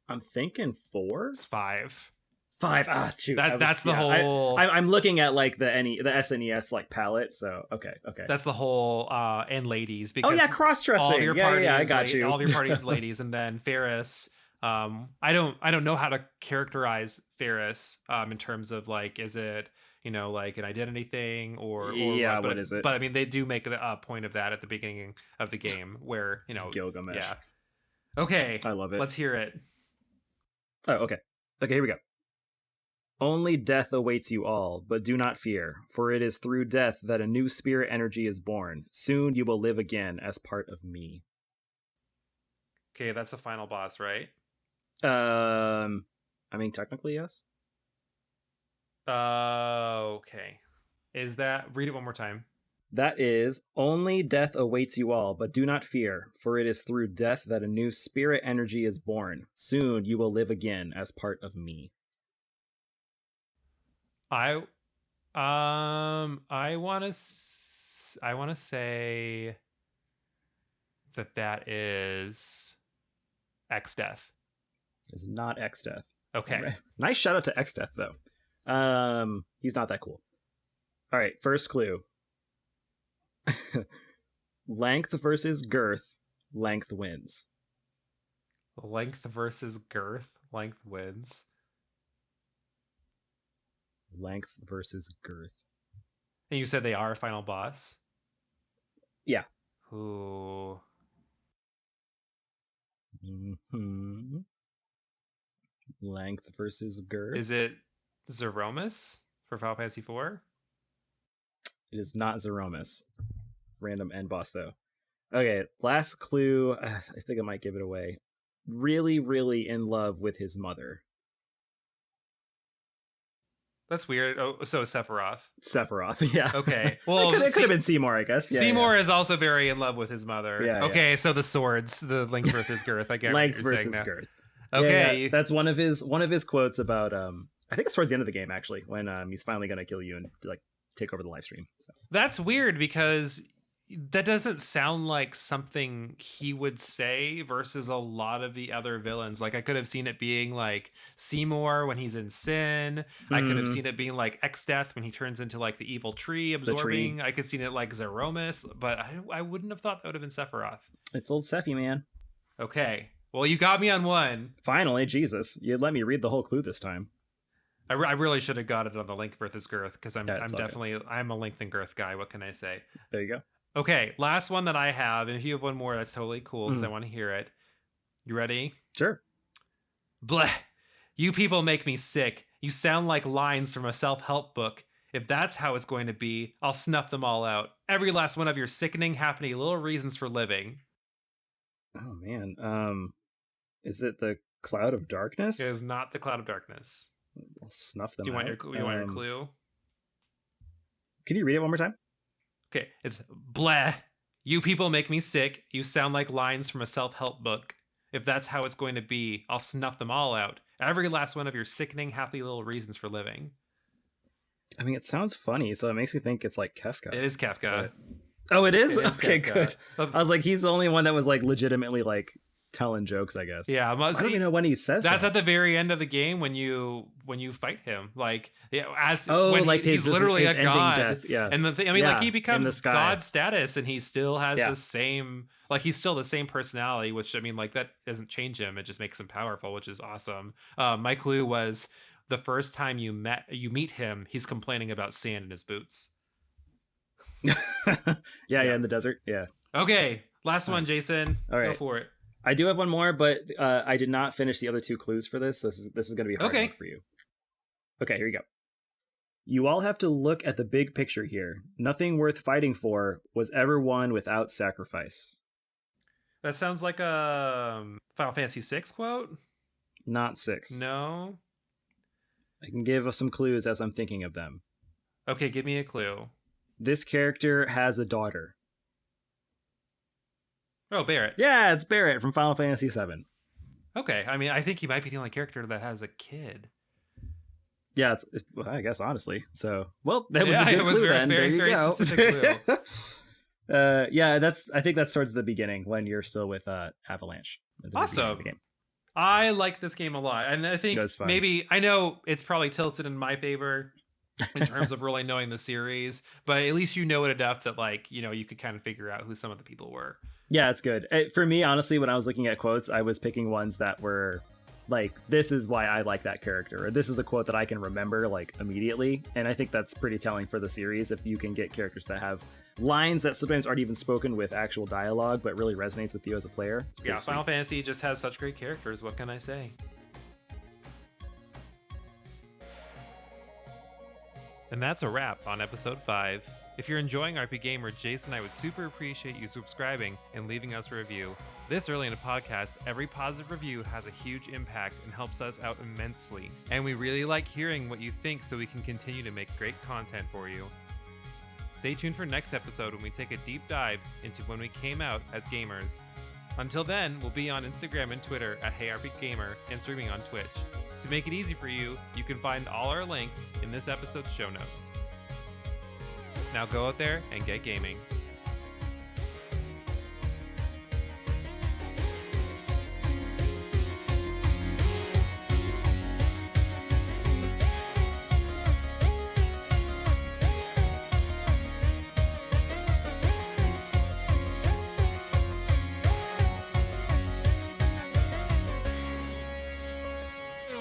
I'm thinking 4. It's 5. 5. Ah, shoot. That's the whole. I'm looking at like the SNES like palette. So okay. That's the whole and ladies. Because cross-dressing. All of your parties, I got you. All of your parties, ladies, and then Ferris. I don't know how to characterize Ferris in terms of like, is it, you know, like an identity thing or what is it? But I mean, they do make a point of that at the beginning of the game where, you know, Gilgamesh. Yeah. Okay. I love it. Let's hear it. Oh, okay. Okay, here we go. Only death awaits you all, but do not fear, for it is through death that a new spirit energy is born. Soon you will live again as part of me. Okay, that's a final boss, right? I mean, technically, yes. Okay. Read it one more time. That is, only death awaits you all, but do not fear, for it is through death that a new spirit energy is born. Soon you will live again as part of me. I want to say that is X-Death. It's not X-Death. Okay. Nice shout out to X-Death though. He's not that cool. All right, first clue. Length versus girth. Length wins. Length versus girth. Length wins. Length versus girth. And you said they are a final boss? Yeah. Ooh. Mm-hmm. Length versus girth. Is it Zeromus for Final Fantasy IV? It is not Zeromus. Random end boss, though. Okay, last clue. I think I might give it away. Really, really in love with his mother. That's weird. Oh, so Sephiroth. Sephiroth, yeah. Okay. Well, it could have been Seymour, I guess. Yeah, Seymour is also very in love with his mother. Yeah, okay, so the swords, the length versus girth. I get length what you're versus saying now. girth. Okay, yeah. That's one of his quotes about. I think it's towards the end of the game actually, when he's finally gonna kill you and like take over the live stream. So. That's weird because that doesn't sound like something he would say versus a lot of the other villains. Like I could have seen it being like Seymour when he's in Sin. I could have seen it being like Exdeath when he turns into like the evil tree absorbing. I could have seen it like Zeromus, but I wouldn't have thought that would have been Sephiroth. It's old Sephi, man. Okay. Well, you got me on one. Finally, Jesus. You let me read the whole clue this time. I really should have got it on the length versus girth because I'm definitely I'm a length and girth guy. What can I say? There you go. Okay, last one that I have, and if you have one more, that's totally cool because I want to hear it. You ready? Sure. Bleh. You people make me sick. You sound like lines from a self-help book. If that's how it's going to be, I'll snuff them all out. Every last one of your sickening, happening little reasons for living. Oh, man. Is it the Cloud of Darkness? It is not the Cloud of Darkness. I'll snuff them Do you out. want your clue? Can you read it one more time? Okay, it's bleh. You people make me sick. You sound like lines from a self-help book. If that's how it's going to be, I'll snuff them all out. Every last one of your sickening, happy little reasons for living. I mean, it sounds funny, so it makes me think it's like Kefka. It is Kefka. Oh, it is? Okay, Kefka. Good. I was like, he's the only one that was like legitimately like telling jokes, I guess. Yeah, I don't even know when he says that's at the very end of the game when you fight him. Like, he's literally his a god. Death. Yeah, and the thing, I mean, like he becomes god status, and he still has the same, like he's still the same personality. Which I mean, like that doesn't change him; it just makes him powerful, which is awesome. My clue was the first time you meet him, he's complaining about sand in his boots. yeah, in the desert. Yeah. Okay, last one, Jason. All right. Go for it. I do have one more, but I did not finish the other two clues for this. So this is going to be a hard one for you. Okay, here you go. You all have to look at the big picture here. Nothing worth fighting for was ever won without sacrifice. That sounds like a Final Fantasy VI quote? Not 6. No. I can give us some clues as I'm thinking of them. Okay, give me a clue. This character has a daughter. Oh, Barrett. Yeah, it's Barrett from Final Fantasy VII. Okay, I mean, I think he might be the only character that has a kid. Yeah, well, I guess, honestly. So, well, that was a good clue then. There you go. Specific clue. I think that's towards the beginning when you're still with Avalanche. Awesome. I like this game a lot. And I think maybe, I know it's probably tilted in my favor in terms of really knowing the series, but at least you know it enough that, like, you know, you could kind of figure out who some of the people were. Yeah, it's good. For me, honestly, when I was looking at quotes, I was picking ones that were like, this is why I like that character, or this is a quote that I can remember like immediately. And I think that's pretty telling for the series if you can get characters that have lines that sometimes aren't even spoken with actual dialogue, but really resonates with you as a player. Yeah, Final Fantasy just has such great characters. What can I say? And that's a wrap on episode 5. If you're enjoying RPGaymer, Jason and I would super appreciate you subscribing and leaving us a review. This early in a podcast, every positive review has a huge impact and helps us out immensely. And we really like hearing what you think so we can continue to make great content for you. Stay tuned for next episode when we take a deep dive into when we came out as gamers. Until then, we'll be on Instagram and Twitter at HeyRPGaymer and streaming on Twitch. To make it easy for you, you can find all our links in this episode's show notes. Now go out there and get gaming.